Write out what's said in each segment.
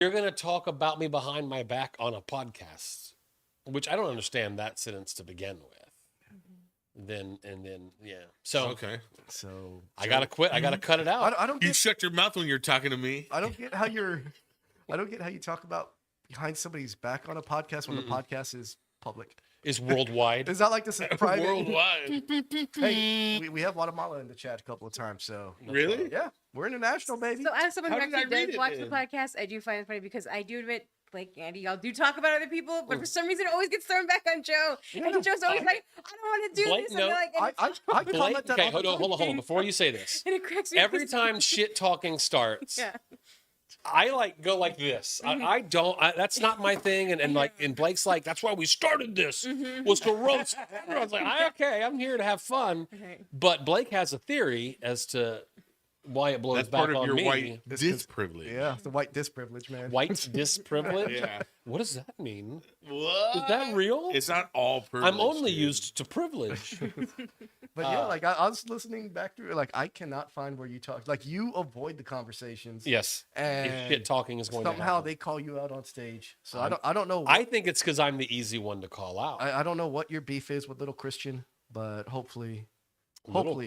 You're going to talk about me behind my back on a podcast, which I don't understand that sentence to begin with. Then yeah. So Okay. So I gotta quit. I gotta cut it out. I don't You get. shut your mouth when you're talking to me. I don't get how you're. I don't get how you talk about behind somebody's back on a podcast when the podcast is public. Is worldwide. It's not like this is private. Worldwide. Hey, we have Guatemala in the chat a couple of times, so Really? yeah, we're international, baby. So as someone who How did I actually read does it watch the then? podcast, I do find it funny because I do admit, like Andy, y'all do talk about other people, but for some reason it always gets thrown back on Joe. And Joe's always like, I don't want to do Blake, this. no. And like, and I Blake, comment that. okay, all the hold time. on. Before you say this, and it cracks me up every 'cause- time shit talking starts, Yeah. I like go like this. I don't. That's not my thing. And Blake's like, that's why we started this was to roast. I was like, okay, I'm here to have fun. Okay. But Blake has a theory as to why it blows That's back part of on your me. white disprivilege. Yeah, the white disprivilege, man. White disprivilege. Yeah. What does that mean? What? Is that real? It's not all privilege. I'm only dude. used to privilege. But yeah, like I was listening back through, like I cannot find where you talk. Like you avoid the conversations. Yes. If And shit talking is going to somehow happen. they call you out on stage. So I don't know. I think it's because I'm the easy one to call out. I don't know what your beef is with Little Christian, but hopefully, Little-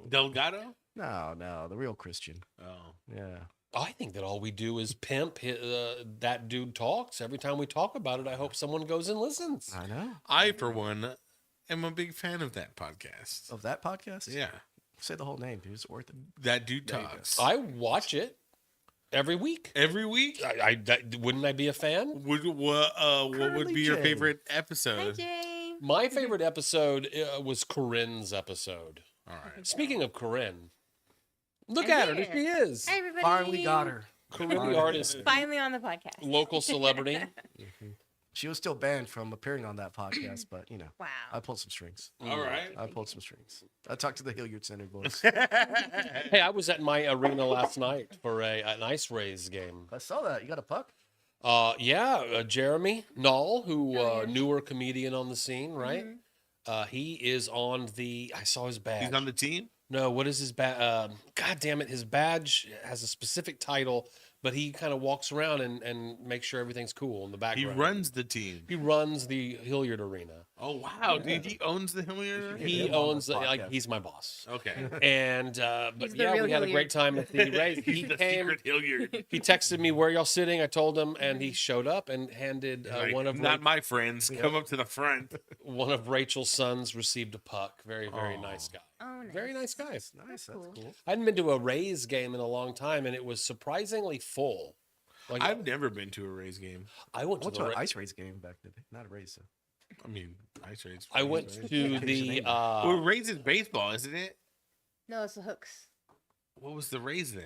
Delgado? no, the real Christian. Oh. Yeah. I think that all we do is pimp that dude talks. Every time we talk about it, I hope someone goes and listens. I know. I, for one, am a big fan of that podcast. Of that podcast? Yeah. Say the whole name, dude. It's worth it. That dude There you go. talks. I watch it every week. Every week? Wouldn't I be a fan? What would Curly be your J. favorite Hi, episode? Jay. My favorite episode was Corinne's episode. All right. Speaking of Corinne, look I'm at her. here. There she is. Hi, everybody. Finally got her. Corinne the artist, Finally on the podcast. local celebrity. She was still banned from appearing on that podcast, but you know, Wow. I pulled some strings. All right. I pulled some strings. I talked to the Hilliard Center boys. Hey, I was at my arena last night for an ice raise game. I saw that. You got a puck? Jeremy Null, who newer comedian on the scene, right? He is on the. I saw his badge. He's on the team? No, what is his badge? God damn it! His badge has a specific title, but he kind of walks around and makes sure everything's cool in the He background. runs the team. He runs the Hilliard Arena. Oh, wow. Dude, he owns the Hilliard? He him on owns the like podcast. he's my boss. Okay. And but He's the yeah, real we had a Hilliard. great time at the raise. He He's the came. secret Hilliard. He texted me where y'all sitting. I told him, and he showed up and handed Like, one of not my friends. Come up to the front. one of Rachel's sons received a puck. Very Oh. nice guy. Oh, nice. Very nice guy. Nice. That's cool. cool. I hadn't been to a Rays game in a long time, and it was surprisingly full. Like I've never been to a Rays game. I went to What's the an Ra- ice race game back then? Not a race. I mean, ice Rays. I went right? to the Well, Rays is baseball, isn't it? No, it's the hooks. What was the Rays then?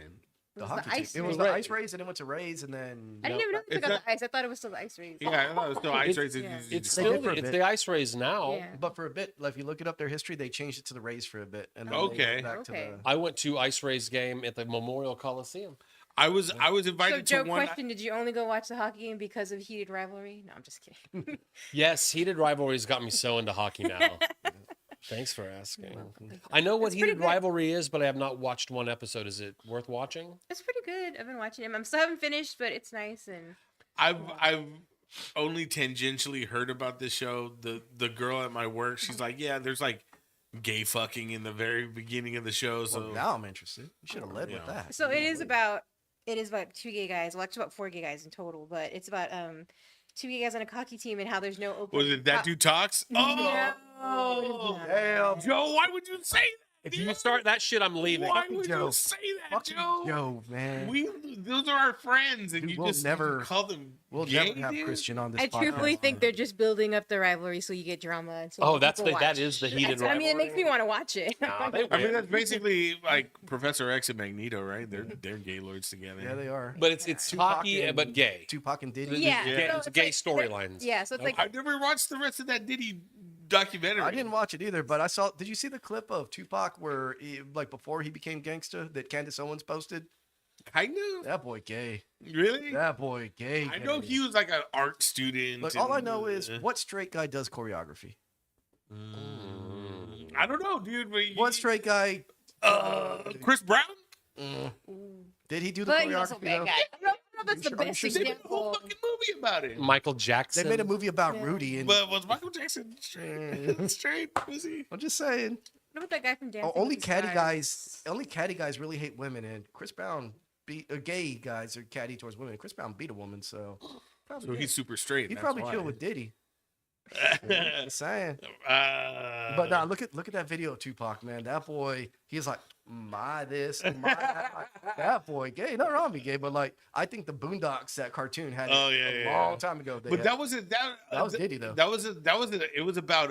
It The was hockey the ice team. It was race. the ice race, and it went to Rays, and then I didn't even know they It's took out not- the ice. I thought it was still the ice race. Yeah, I thought it was still ice It's- Rays. yeah. it's They still did for a it's bit. the ice rays now. Yeah. but for a bit, like if you look it up their history, they changed it to the Rays for a bit, and then they Okay. went back to Okay. the. I went to ice rays game at the Memorial Coliseum. I was So, invited Joe, to one. question: did you only go watch the hockey game because of heated rivalry? No, I'm just kidding. Yes, heated rivalries got me so into hockey now. Thanks for asking. I know what It's pretty heated good. rivalry is, but I have not watched one episode. Is it worth watching? It's pretty good. I've been watching him. I'm still haven't finished, but it's nice and I've only tangentially heard about this show. The girl at my work, she's like, yeah, there's like gay fucking in the very beginning of the show. So Well, now I'm interested. You should have led with Yeah. that. so it is about two gay guys. Well, actually about 4 gay guys in total, but it's about 2 gay guys on a hockey team and how there's no open. was it that dude talks? No. Oh, Damn. Joe, why would you say that? If you start that shit, I'm leaving. Why Fucking would Joe. you say that, Fucking Joe? Joe, man. Those are our friends, and Dude, you we'll just never- call them. We'll gay, never have dude? Christian on this. I truthfully podcast. think they're just building up the rivalry so you get drama. And so Oh, people that watch. is the heated That's what I mean, it makes me rivalry. want to watch it. Nah, they I mean, win. that's basically like Professor X and Magneto, right? They're gay lords together. Yeah, they are. But it's Tupac hockey, and- but gay. Tupac and Diddy. yeah, Gay- so it's it's gay like- storylines. Yeah, so it's like I've never watched the rest of that Diddy documentary. I didn't watch it either, but I saw. Did you see the clip of Tupac where, like, before he became gangsta that Candace Owens posted? Kind of. That boy gay. Really? That boy gay. I know gay. he was like an art student. Look, all I and, know is what straight guy does choreography. I don't know, dude. But What straight guy? Chris Brown? Did he do the but he's also a choreography? bad though? guy. No, know if that's the Are you best sure They made a whole example. fucking movie about it. Michael They Jackson. made a movie about Yeah. Rudy, and But was Michael Jackson straight? Was he? I'm just saying, What about that guy from Dancing only with the catty Stars? guys really hate women, and Chris Brown gay guys are catty towards women. Chris Brown beat a woman, so probably So good. he's super straight. He that's probably why. killed with Diddy. Just saying. But But now look at that video of Tupac, man. That boy, he's like my this, my that. Like, that boy gay. Not wrong, be gay, but like I think the Boondocks, that cartoon, had it Oh, yeah, a yeah, long yeah. time ago. But that wasn't that. That was Diddy, though. That was it was about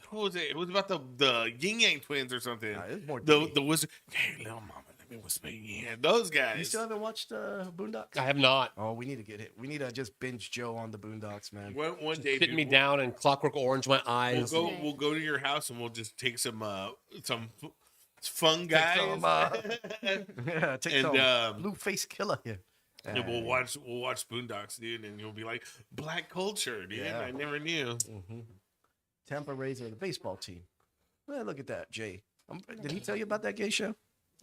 what was it? It was about the Yin Yang twins or something. Nah, it was more the Diddy. the wizard. Hey, little mama, let me whisper in your ear. Those guys. You still haven't watched Boondocks? I have not. Oh, we need to get it. We need to just binge Joe on the Boondocks, man. One day, Sitting me dude, down and Clockwork Orange my We'll eyes. go. We'll go to your house and we'll just take some fun guys. some, Yeah, take And, some blue face killer here. and we'll watch Boondocks, dude, and you'll be like, black culture, dude. Yeah. I never knew. Tampa Rays are the baseball team. Well, look at that, Jay. Did he tell you about that gay show?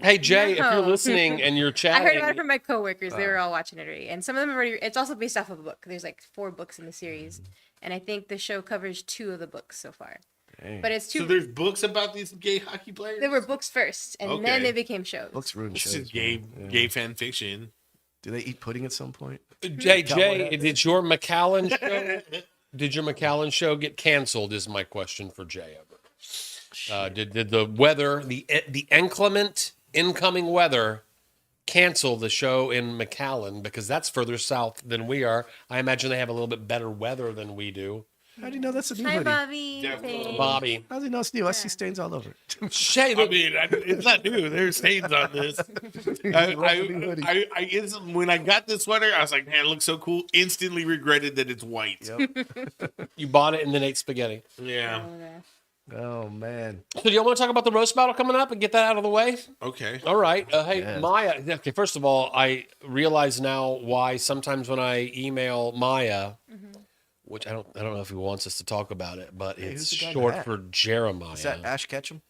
Hey Jay, if you're No. listening and you're I chatting, heard about it from my coworkers. They were all watching it already, and some of them have already. It's also based off of a book. There's like 4 books in the series, and I think the show covers 2 of the books so far. Dang. But it's So 2. there's books about these gay hockey players. They were books first, and Okay. then they became shows. Books ruin This shows. is gay man. Yeah. gay fan fiction. Do they eat pudding at some point? Jay, Cowboy did your McAllen show? Did your McAllen show get canceled? Is my question for Jay. Did the weather, the inclement incoming weather, cancel the show in McAllen because that's further south than we are? I imagine they have a little bit better weather than we do. How do you know that's a new Hi, hoodie? Bobby. Yeah, Thanks. Bobby, How do you know it's new? I see stains all over it. Shay, I look, mean, it's not new. There's stains on this. When I got this sweater, I was like, man, it looks so cool. Instantly regretted that it's white. Yep. you bought it and then ate spaghetti. Yeah. Oh man. So do y'all want to talk about the roast battle coming up and get that out of the way? Okay. All right. Hey, Yes. Maya. Okay, first of all, I realize now why sometimes when I email Maya, which I don't know if he wants us to talk about it, but Hey, it's who's the guy in the short hat? for Jeremiah. Is that Ash Ketchum?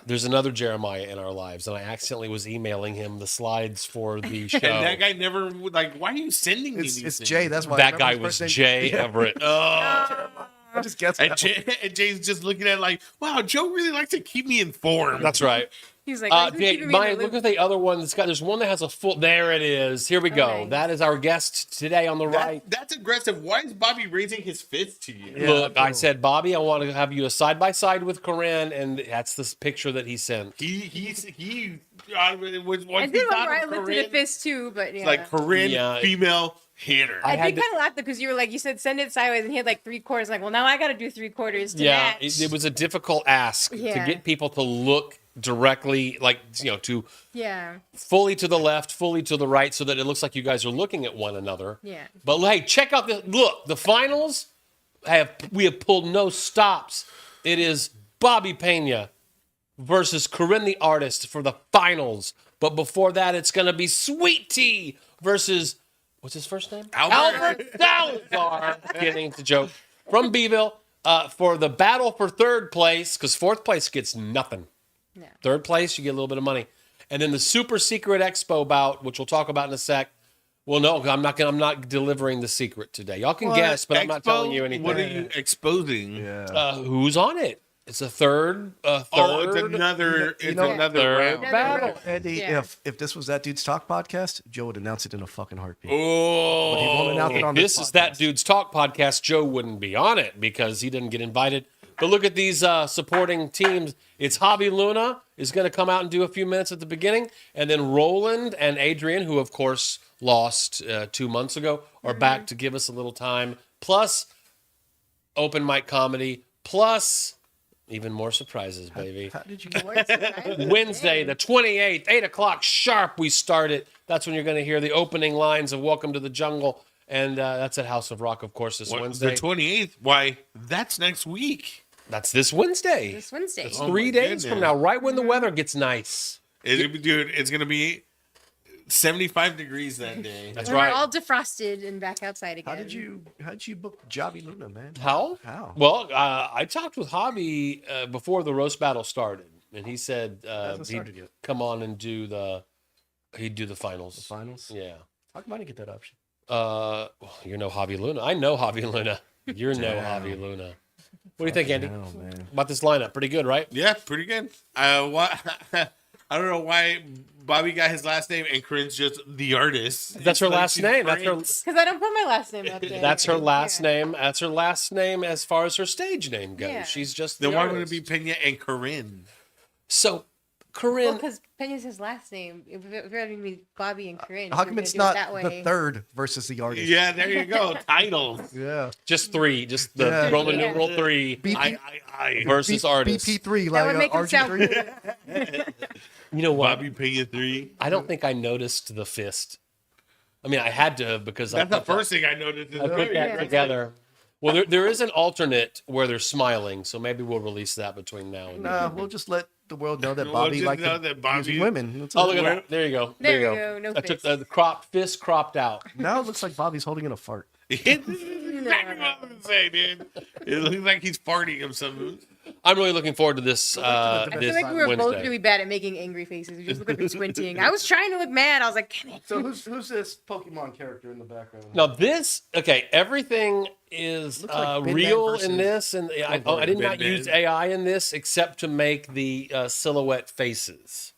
There's another Jeremiah in our lives, and I accidentally was emailing him the slides for the show. And that guy never would like. Why are you sending me It's these things? Jay. That's why I That remember guy his was first name. Jay Yeah, Everett. Oh. I just guessed. And, that one. Jay's just looking at it like, wow, Joe really likes to keep me informed. That's right. He's like, "Why is he Jay, keeping me in Maya, the look loop?" at the other one. There's one that has a full. There it is. Here we go. Okay. That is our guest today on the right. That's aggressive. Why is Bobby raising his fist to you? Yeah, Look, I that's said, Bobby, I want to have you a side by side with Corinne, and that's this picture that he sent. He was I did one where I lifted a fist too, but yeah. like Corinne, Yeah. female hitter. I I had did to- kind of laugh though because you were like, you said send it sideways, and he had like 3/4. Like, well, now I got to do 3/4 to Yeah, match. it was a difficult ask to Yeah. get people to look directly, like, to Yeah, fully to the left, fully to the right, so that it looks like you guys are looking at one another. yeah. But hey, check out the look. The finals we have pulled no stops. It is Bobby Pena versus Corinne the Artist for the finals. But before that, it's going to be Sweet Tea versus, what's his first name? Albert. Salazar. Kidding, it's a joke. From Beeville for the battle for third place, because fourth place gets nothing. No. Third place, you get a little bit of money. And then the super secret expo bout, which we'll talk about in a sec. Well, no, I'm not delivering the secret today. Y'all can guess, but I'm not telling you anything. What are you exposing? Yeah. Who's on it? It's a third. Oh, it's another. You know- another Third round. battle. Andy, Yeah. if this was that dude's talk podcast, Joe would announce it in a fucking heartbeat. Oh, But he won't announce it on This this is that podcast. dude's talk podcast. Joe wouldn't be on it because he didn't get invited. But look at these supporting teams. It's Javi Luna is going to come out and do a few minutes at the beginning, and then Roland and Adrian, who of course lost 2 months ago, are back to give us a little time. Plus open mic comedy. Plus even more surprises, baby. How did you get Wednesday, the 28th, 8 o'clock sharp, we start it. That's when you're going to hear the opening lines of Welcome to the Jungle. And that's at House of Rock, of course, this Wednesday. the 28th. Why? That's next week. That's this Wednesday. This Wednesday. It's Oh 3 my days from goodness. now, right when the weather gets nice. Dude, it's gonna be 75 degrees that day. That's We're right. all defrosted and back outside again. How did you book Javi Luna, man? How? How? Well, I talked with Javi before the roast battle started, and he said Hasn't he'd started yet. come on and he'd do the finals. The finals? Yeah. How come I didn't get that option? You're no Javi Luna. I know Javi Luna. You're no Javi Luna. What do you think, Andy? Oh man. About this lineup? Pretty good, right? Yeah, pretty good. What? I don't know why Bobby got his last name and Corinne's just the artist. That's her It's like last she's name. That's her. Prince. Because I don't put my last name up there. That's her last Yeah. name. That's her last name as far as her stage name goes. Yeah. She's just Then the why would it artist. be Pena and Corinne? So, Well, Corinne, because Pena's his last name. If we're going to be Bobby and Corinne, How if come we're it's gonna do not it that the way. third versus the artist? Yeah, there you go. Titles. Yeah. just three, just the Yeah. Roman Yeah. numeral 3 BP I. versus artist. BP3, That like would make him sound RG3. cool. You know what? Bobby Pena 3. I don't think I noticed the fist. I mean, I had to have because That's I the first thing I noticed. I put that Yeah. together. Well, there is an alternate where they're smiling, so maybe we'll release that between now and then. Nah, we'll just let the world know that We'll Bobby just likes know that Bobby- women. That's Oh, it. look at that. There you go. There you we go. No I took fist. the fist cropped out. Now it looks like Bobby's holding in a fart. Exactly what I was gonna say, dude. It looks like he's farting him some. I'm really looking forward to this. I This feel like we were both Wednesday. really bad at making angry faces. We just look like we're squinting. I was trying to look mad. I was like, damn it. So who's this Pokemon character in the background? Now this, okay, everything is Looks like Ben real versus in this, and I did not Ben. use AI in this except to make the silhouette faces.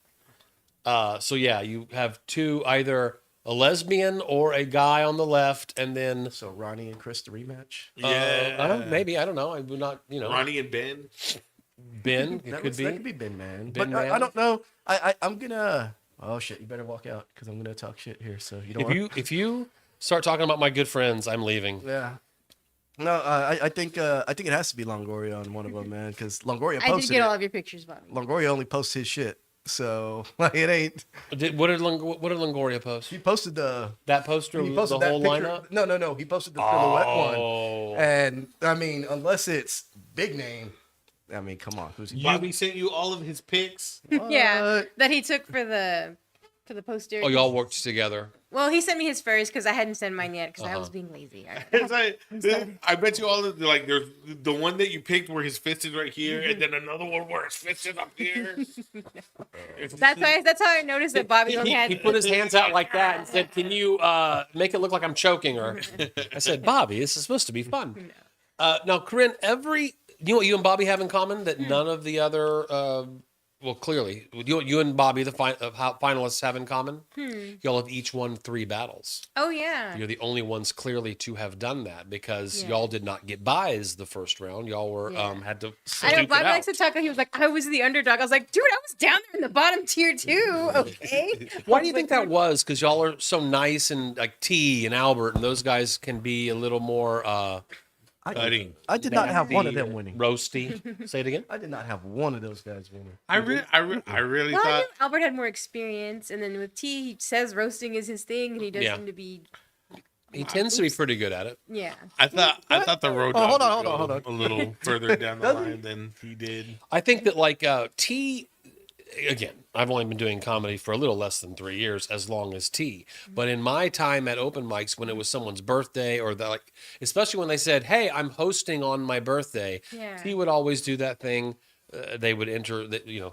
So yeah, you have two, either a lesbian or a guy on the left, and then So Ronnie and Chris, the rematch. maybe I don't know. I would not, Ronnie and Ben. Ben. It could be. That could be Ben Man. Ben But I Man. don't know. I'm gonna. Oh shit! You better walk out because I'm gonna talk shit here. So you don't. If you start talking about my good friends, I'm leaving. Yeah. No, I think it has to be Longoria on one of them, man. Because Longoria I did posted get all it. of your pictures, Bobby. Longoria only posts his shit, so like it ain't. What did Longoria post? He posted the. That poster, He the posted that whole picture. lineup. No. He posted the silhouette one. Oh, And I mean, unless it's big name, I mean, come on, who's he? Bobby sent you all of his pics. Yeah, What? that he took for the poster. oh, y'all worked together. Well, he sent me his first because I hadn't sent mine yet because I Uh-huh. was being lazy. It's like, I bet you all of like there's the one that you picked where his fist is right here, and then another one where his fist is up here. That's how I noticed that Bobby only had. He put his hands out like that and said, "Can you make it look like I'm choking her?" I said, "Bobby, this is supposed to be fun." Now, Corinne, you know what you and Bobby have in common that none of the other, well, clearly, you and Bobby, the finalists, have in common. Y'all have each won 3 battles. Oh yeah. You're the only ones clearly to have done that because Yeah. y'all did not get buys the first round. Y'all were Yeah. had to. I know stoop it Bobby out. likes to talk. He was like, I was the underdog. I was like, dude, I was down there in the bottom tier too. Okay. Why do you think that was? Because y'all are so nice, and like T and Albert and those guys can be a little more Cutting. I did not have one of nasty, them winning. roasty. Say it again. I did not have one of those guys winning. I really Well, I thought knew Albert had more experience, and then with T, he says roasting is his thing, and he does Yeah. seem to be, He tends to be pretty good at it. yeah. I thought the road Oh, hold dog on, would hold go a little further down the Doesn't- line than he did. I think that like T, again, I've only been doing comedy for a little less than 3 years, as long as T. But in my time at open mics, when it was someone's birthday, or especially when they said, "Hey, I'm hosting on my birthday," Yeah. T would always do that thing. They would enter,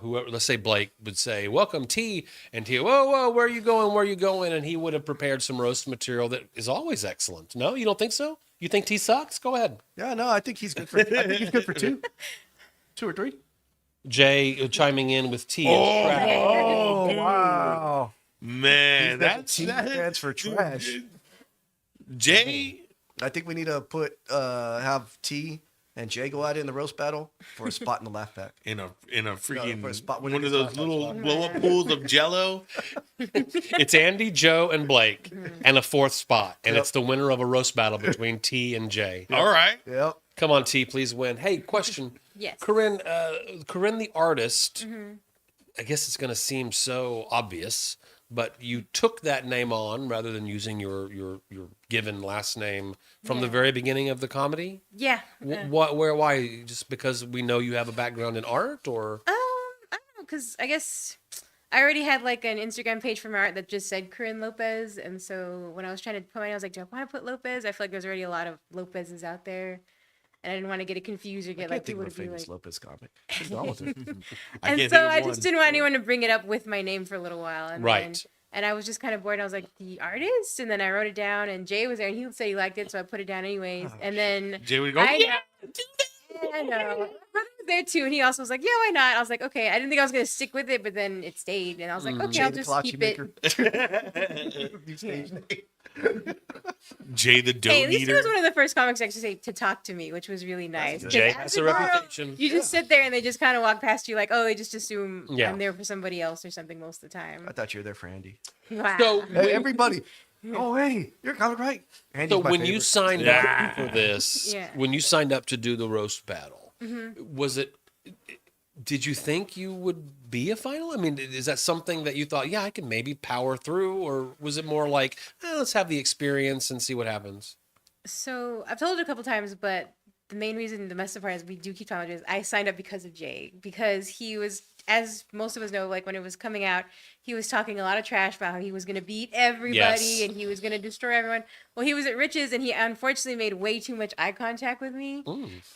whoever, let's say Blake would say, "Welcome, T," and T, whoa, where are you going? Where are you going? And he would have prepared some roast material that is always excellent. No, you don't think so? You think T sucks? Go ahead. Yeah, no, I think he's good for. I think he's good for 2 or 3. Jay chiming in with T. and trash. Oh wow! Man, that's T stands for trash. Jay. I think we need to have T and Jay go out in the roast battle for a spot in the laugh pack. In a freaking for a spot one when of it those is little spot. blow up pools of Jello. It's Andy, Joe, and Blake, and a 4th spot, and Yep. it's the winner of a roast battle between T and Jay. All right, Yep. Come on, T, please win. Hey, question, Yes. Corinne the artist. I guess it's going to seem so obvious, but you took that name on rather than using your given last name from the Yeah. very beginning of the comedy. Yeah. Why? Just because we know you have a background in art, or I don't know, because I guess I already had like an Instagram page for my art that just said Corinne Lopez, and so when I was trying to put mine, I was like, do I want to put Lopez? I feel like there's already a lot of Lopez's out there, and I didn't want to get it confused or I get can't like think people of a to be famous like. Lopez comic. What's wrong with it? I And can't so think of I one. just didn't want anyone to bring it up with my name for a little while, and Right. then And I was just kind of bored. And I was like, the artist? And then I wrote it down, and Jay was there, and he said he liked it, so I put it down anyways. And then Jay would go, I yeah. I know. My brother was there too, and he also was like, "Yeah, why not?" I was like, "Okay." I didn't think I was gonna stick with it, but then it stayed, and I was like, "Okay, Jay I'll the just kolache keep it." maker. New stage name. Jay the dough Hey, at least he eater. was one of the first comics actually to talk to me, which was really nice. good. 'Cause Jay as has a a girl, reputation. You just sit there and they just kind of walk past you like, oh, they just assume Yeah. I'm there for somebody else or something most of the time. I thought you were there for Andy. Wow. So, Hey, everybody. Oh, hey, you're comic right. Andy's so my when you favorite. signed Yeah. up for this, Yeah. when you signed up to do the roast battle, was it? Did you think you would be a final? I mean, is that something that you thought, yeah, I can maybe power through, or was it more like, let's have the experience and see what happens? So I've told it a couple times, but the main reason, the messed up part is we do keep talking about it, is I signed up because of Jay, because he was, as most of us know, like when it was coming out, he was talking a lot of trash about how he was going to beat everybody Yes. and he was going to destroy everyone. Well, he was at Rich's and he unfortunately made way too much eye contact with me.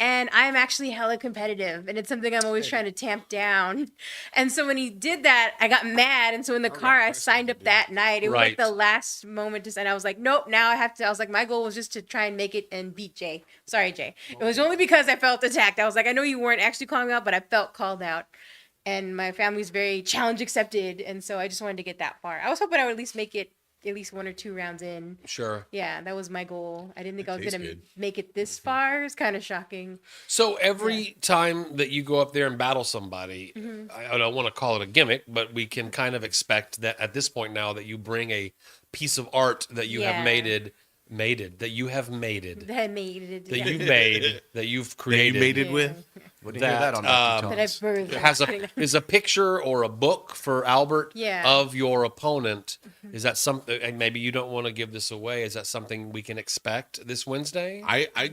And I'm actually hella competitive, and it's something I'm always trying to tamp down. And so when he did that, I got mad. And so in the car, I signed up that night. It was Right. like the last moment to sign. I was like, nope, now I have to. I was like, my goal was just to try and make it and beat Jay. Sorry, Jay. It was only because I felt attacked. I was like, I know you weren't actually calling me out, but I felt called out. And my family's very challenge accepted. And so I just wanted to get that far. I was hoping I would at least make it at least 1 or 2 rounds in. Sure. Yeah, that was my goal. I didn't think I was tastes going to good. make it this far. It's kind of shocking. So every time that you go up there and battle somebody, Mm-hmm. I don't want to call it a gimmick, but we can kind of expect that at this point now that you bring a piece of art that you have Yeah. that you have mated, That made it. that yeah. you've made, that you've That created. you made it Yeah. with. Wouldn't hear that on that, Dr. That I've Tom's. birthed. has is a picture or a book for Albert Yeah. of your opponent. Is that something? And maybe you don't want to give this away. Is that something we can expect this Wednesday?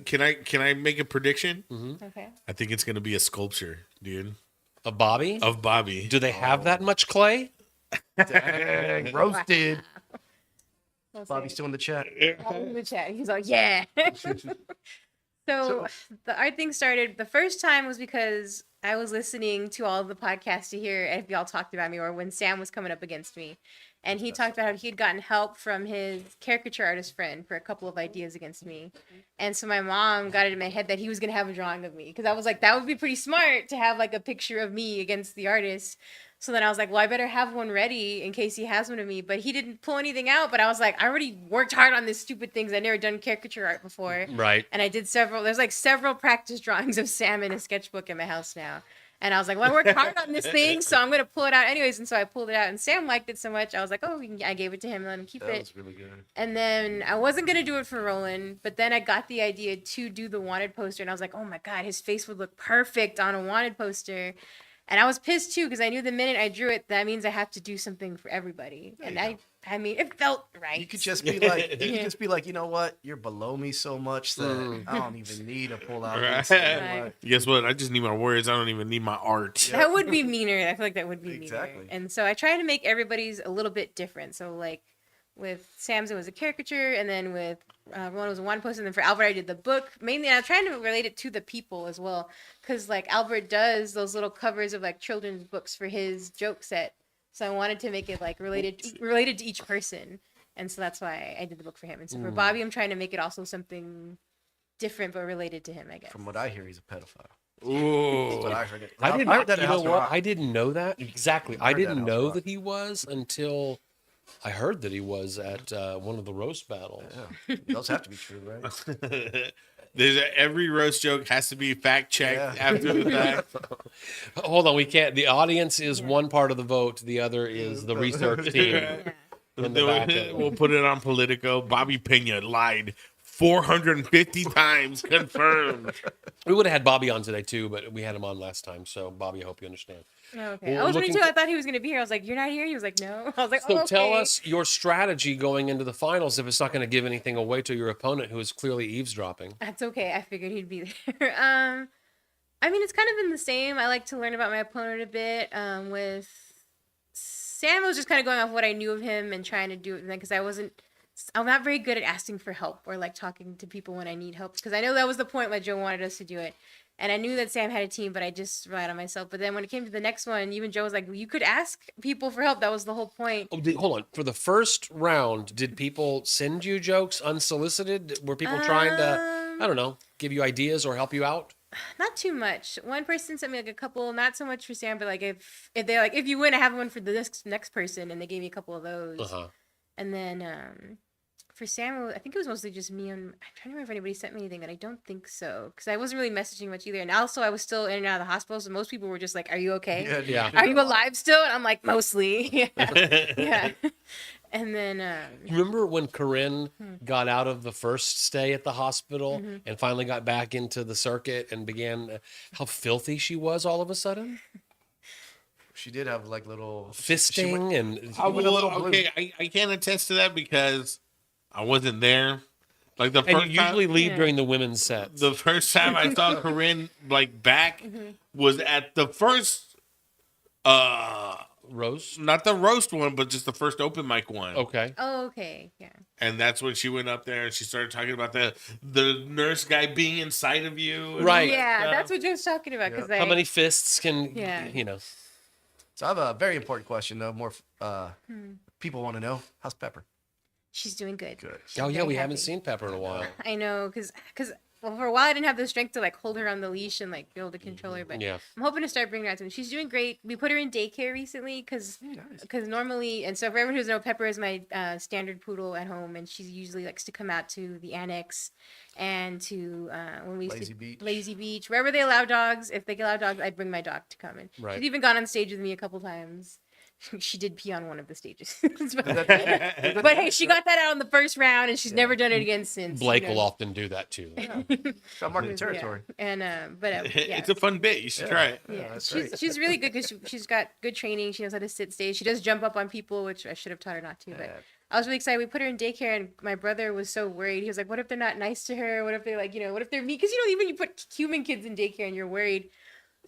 Can I make a prediction? Okay. I think it's gonna be a sculpture, dude, A Bobby? of Bobby. Do they have that much clay? Dang, roasted. We'll Bobby's see. still in the chat. Bobby's in the chat. He's like, yeah. So the art thing started. The first time was because I was listening to all of the podcasts to hear if y'all talked about me, or when Sam was coming up against me. And he talked about how he had gotten help from his caricature artist friend for a couple of ideas against me. And so my mom got it in my head that he was going to have a drawing of me. Because I was like, that would be pretty smart to have like a picture of me against the artist. So then I was like, well, I better have one ready in case he has one of me. But he didn't pull anything out. But I was like, I already worked hard on this stupid thing 'cause I'd never done caricature art before. Right. And I did there's like several practice drawings of Sam in a sketchbook in my house now. And I was like, well, I worked hard on this thing, so I'm going to pull it out anyways. And so I pulled it out, and Sam liked it so much. I was like, oh, I gave it to him and let him keep That it. was really good. And then I wasn't going to do it for Roland, but then I got the idea to do the wanted poster. And I was like, oh my God, his face would look perfect on a wanted poster. And I was pissed too, because I knew the minute I drew it, that means I have to do something for everybody. And I mean, it felt right. You could just be like, you know what? You're below me so much that I don't even need to pull out. Right. this and, like, Guess what? I just need my words. I don't even need my art. That would be meaner. I feel like that would be Exactly. meaner. And so I try to make everybody's a little bit different. So like with Sam's, it was a caricature, and then with Roland, it was a one post, and then for Albert, I did the book mainly. And I'm trying to relate it to the people as well, because like Albert does those little covers of like children's books for his joke set. So I wanted to make it like related to each person, and so that's why I did the book for him. And so for Bobby, I'm trying to make it also something different but related to him, I guess. From what I hear, he's a pedophile. Ooh. That's what I heard. I didn't. heard that You at know House of what? Rock. I didn't know that exactly. I heard that didn't House know Rock. that he was until I heard that he was at one of the roast battles. Yeah. Those have to be true, right? Every roast joke has to be fact checked Yeah. after the fact. Hold on, we can't. The audience is one part of the vote. The other is the research team. In the back of it. We'll put it on Politico. Bobby Pena lied 450 times. Confirmed. We would have had Bobby on today too, but we had him on last time. So Bobby, I hope you understand. Oh, okay. Well, I was wondering looking too. I thought he was going to be here. I was like, "You're not here." He was like, "No." I was like, So "Oh, okay." tell us your strategy going into the finals if it's not going to give anything away to your opponent who is clearly eavesdropping. That's okay. I figured he'd be there. I mean, it's kind of been the same. I like to learn about my opponent a bit. With Sam, I was just kind of going off what I knew of him and trying to do it because I'm not very good at asking for help or like talking to people when I need help, because I know that was the point why Joe wanted us to do it. And I knew that Sam had a team, but I just relied on myself. But then when it came to the next one, even Joe was like, you could ask people for help. That was the whole point. Oh, hold on. For the first round, did people send you jokes unsolicited? Were people trying to, I don't know, give you ideas or help you out? Not too much. One person sent me like a couple, not so much for Sam, but like if they're like, if you win, I have one for the next person, and they gave me a couple of those. Uh-huh. And then for Sam, I think it was mostly just me. I'm trying to remember if anybody sent me anything, and I don't think so, because I wasn't really messaging much either. And also, I was still in and out of the hospital, so most people were just like, "Are you okay? Yeah. Are you alive still?" And I'm like, "Mostly, yeah." Yeah. And then Remember when Corinne got out of the first stay at the hospital and finally got back into the circuit and began how filthy she was all of a sudden? She did have like little Fisting and I can't attest to that because I wasn't there. Like the and first you usually time, leave Yeah. during the women's sets. the first time I saw Corinne like back was at the first Rose? not the roast one, but just the first open mic one. Okay. oh, okay, yeah. And that's when she went up there and she started talking about the nurse guy being inside of you. and Right. all that Yeah, stuff. that's what Joe's talking about. Because How many fists can, Yeah. you know? So I have a very important question though. More people want to know, how's Pepper? she's doing good. Good. Oh, yeah, Very we haven't happy. seen Pepper in a while. I know, because well, for a while I didn't have the strength to like hold her on the leash and like be able to control her, but Yeah. I'm hoping to start bringing her out to me. She's doing great. We put her in daycare recently because normally, and so for everyone who doesn't know, Pepper is my standard poodle at home, and she usually likes to come out to the annex and to when we used Lazy to Beach. Lazy Beach, wherever they allow dogs. If they allow dogs, I'd bring my dog to come in. Right. She's even gone on stage with me a couple times. She did pee on one of the stages. but hey, she got that out on the first round, and she's never done it again since. Blake you know. will often do that too. Got market territory. Yeah. And but yeah. It's a fun bit. You should try it. Yeah, that's she's great. she's really good because she's got good training. She knows how to sit stage. She does jump up on people, which I should have taught her not to. But Yeah. I was really excited. We put her in daycare, and my brother was so worried. He was like, "What if they're not nice to her? What if they're like, what if they're mean?" Because even you put human kids in daycare, and you're worried.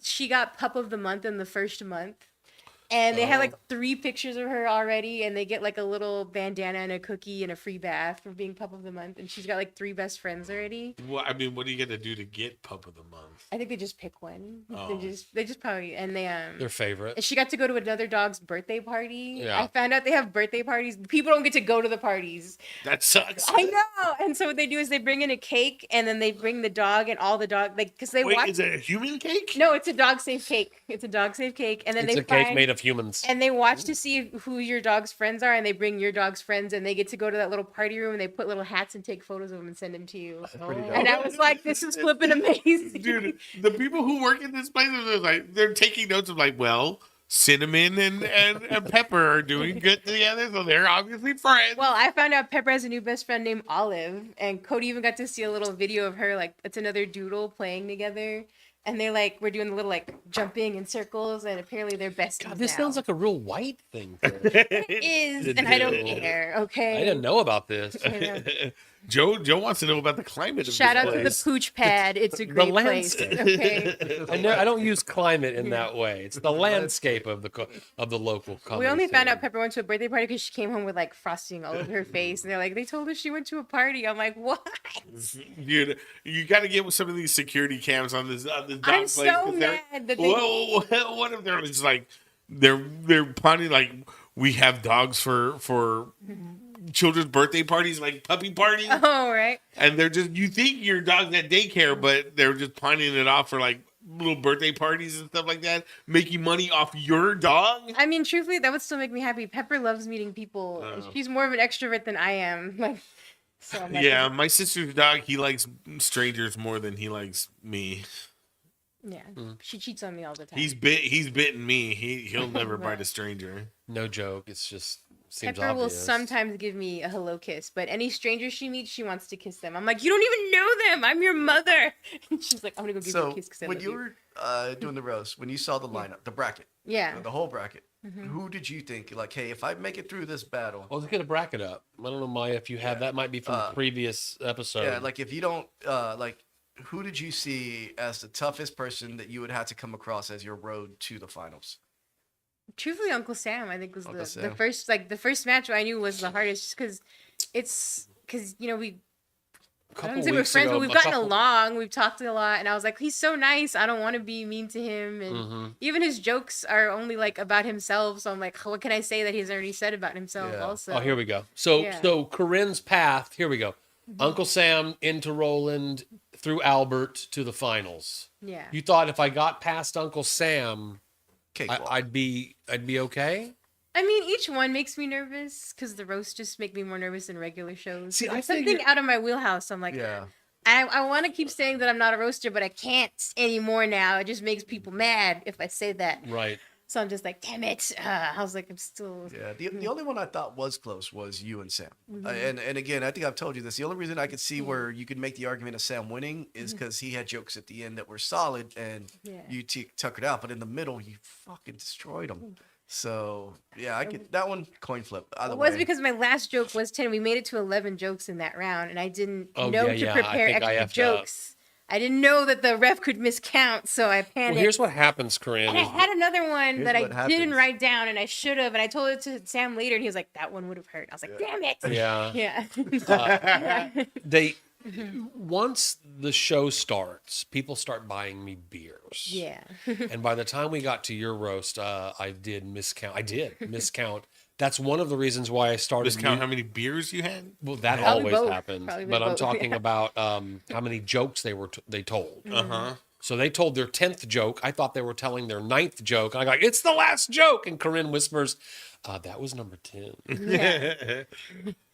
She got Pup of the Month in the first month. And they had like 3 pictures of her already, and they get like a little bandana and a cookie and a free bath for being Pup of the Month. And she's got like 3 best friends already. Well, I mean, what are you gonna do to get Pup of the Month? I think they just pick one. Oh. They just probably and they Their favorite. And she got to go to another dog's birthday party. Yeah. I found out they have birthday parties. People don't get to go to the parties. That sucks. I know. And so what they do is they bring in a cake, and then they bring the dog and all the dog, like, because they Wait, watch. is it a human cake? No, it's a dog safe cake. It's a dog safe cake, and then It's they a cake find, made of humans. and they watch to see who your dog's friends are, and they bring your dog's friends, and they get to go to that little party room, and they put little hats and take photos of them and send them to you. Pretty dope. And I was like, this is flipping amazing. Dude, the people who work in this place are like they're taking notes of like, well, Cinnamon and Pepper are doing good together, so they're obviously friends. Well, I found out Pepper has a new best friend named Olive, and Cody even got to see a little video of her, like, it's another doodle playing together. And they're like, we're doing the little like jumping in circles, and apparently they're besties. God, this now. sounds like a real white thing. It is, It and I don't is. care. Okay. I didn't know about this. I know. Joe wants to know about the climate of Shout this out to the place. pooch pad. It's a great place. landscape. Okay. I don't use climate in that way. It's the landscape of the local comedy. We only found scene. out Pepper went to a birthday party because she came home with like frosting all over her face, and they're like, they told us she went to a party. I'm like, what? Dude, you got to get with some of these security cams on this dog I'm place, so 'cause they're- mad that they. What if they're just like they're planning like we have dogs for children's birthday parties, like puppy parties, Oh, right. and they're just you think your dog's at daycare, but they're just planning it off for like little birthday parties and stuff like that, making money off your dog. I mean, truthfully, that would still make me happy. Pepper loves meeting people. She's more of an extrovert than I am. Like, so I'm like, Yeah, my sister's dog, he likes strangers more than he likes me. yeah. She cheats on me all the time. He's bitten me. He'll never bite a stranger. No joke. It's just seems Pepper will obvious. sometimes give me a hello kiss, but any stranger she meets, she wants to kiss them. I'm like, you don't even know them. I'm your mother. And she's like, I'm gonna go give you So a kiss because I when love you you. were doing the roast, when you saw the lineup, the bracket, Yeah. the whole bracket, who did you think like, hey, if I make it through this battle, Well, let's get a bracket up. I don't know, Maya, if you have that. Might be from the previous episode. yeah, like if you don't like, who did you see as the toughest person that you would have to come across as your road to the finals? Truthfully, Uncle Sam, I think was Uncle the Sam. first the first match I knew was the hardest because it's because I couple don't say we're weeks friends, ago, but we've a gotten couple- along. We've talked a lot, and I was like, he's so nice. I don't want to be mean to him, and Mm-hmm. even his jokes are only like about himself. So I'm like, what can I say that he's already said about himself? Yeah. Also, Oh, here we go. So Yeah. so Corinne's path. Here we go. Uncle Sam into Roland through Albert to the finals. Yeah. You thought if I got past Uncle Sam, Cakewalk. I'd be okay. I mean, each one makes me nervous because the roasts just make me more nervous than regular shows. See, I It's think something out of my wheelhouse. I'm like, yeah. I want to keep saying that I'm not a roaster, but I can't anymore now. It just makes people mad if I say that. Right. So I'm just like, damn it. I was like, I'm still. Yeah, the only one I thought was close was you and Sam. Mm-hmm. And again, I think I've told you this. The only reason I could see where you could make the argument of Sam winning is because he had jokes at the end that were solid, and Mm-hmm. Yeah. you tuckered out. But in the middle, you fucking destroyed him. So yeah, I could that one coin flip. Either It was way. because my last joke was 10. We made it to 11 jokes in that round, and I didn't Oh, know yeah, to yeah, I prepare think I extra effed up. jokes. I didn't know that the ref could miscount, so I Well, panicked. here's what happens, Corinne. and I is- had another one Here's that I what didn't happens. write down, and I should have. And I told it to Sam later, and he was like, "That one would have hurt." I was like, "Damn it!" Yeah. Yeah. They Mm-hmm. once the show starts, people start buying me beers. Yeah. And by the time we got to your roast, I did miscount. That's one of the reasons why I started. Just count how many beers you had. Well, that Probably always both. happens. Probably But I'm both, talking yeah. about how many jokes they told. Uh huh. So they told their 10th joke. I thought they were telling their 9th joke. And I go, it's the last joke. And Corinne whispers, that was number 10. Yeah.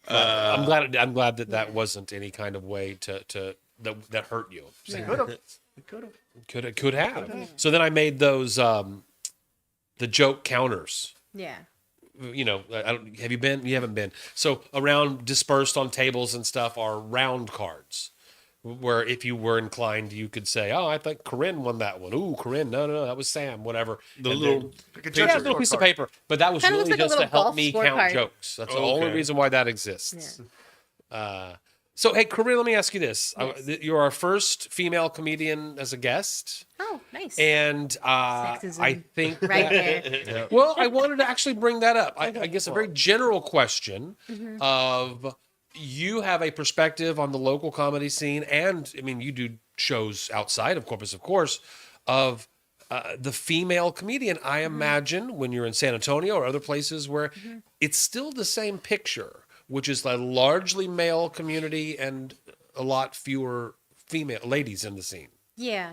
I'm glad that wasn't any kind of way that hurt you. It could have. It could have. Could have. So then I made those the joke counters. Yeah. You know, have you been? You haven't been. So around dispersed on tables and stuff are round cards, where if you were inclined, you could say, "Oh, I think Corinne won that one." Ooh, Corinne, no, that was Sam. Whatever. The And little then- Like a yeah, judge's a little piece of scorecard. paper. But that was Kinda really looks like a just to little help golf me count scorecard. jokes. That's the only Okay. reason why that exists. So hey, Corinne, let me ask you this: you're our first female comedian as a guest, Oh, nice. and Sexism. I think right that- there. well, I wanted to actually bring that up. I guess a very general question Mm-hmm. of you have a perspective on the local comedy scene, and I mean, you do shows outside of Corpus, of course, of the female comedian. I Mm-hmm. imagine when you're in San Antonio or other places where it's still the same picture, which is a largely male community and a lot fewer female ladies in the scene. Yeah.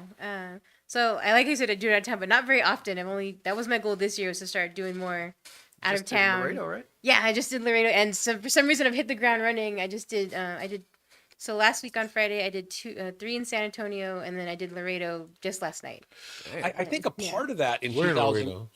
So I like I said, I do it out of town, but not very often. That was my goal this year, was to start doing more out Just of did town. Laredo, right? Yeah, I just did Laredo, and so for some reason I've hit the ground running. I just did. So last week on Friday I did 3 in San Antonio, and then I did Laredo just last night. I think a part of that in Where in 2000. Laredo?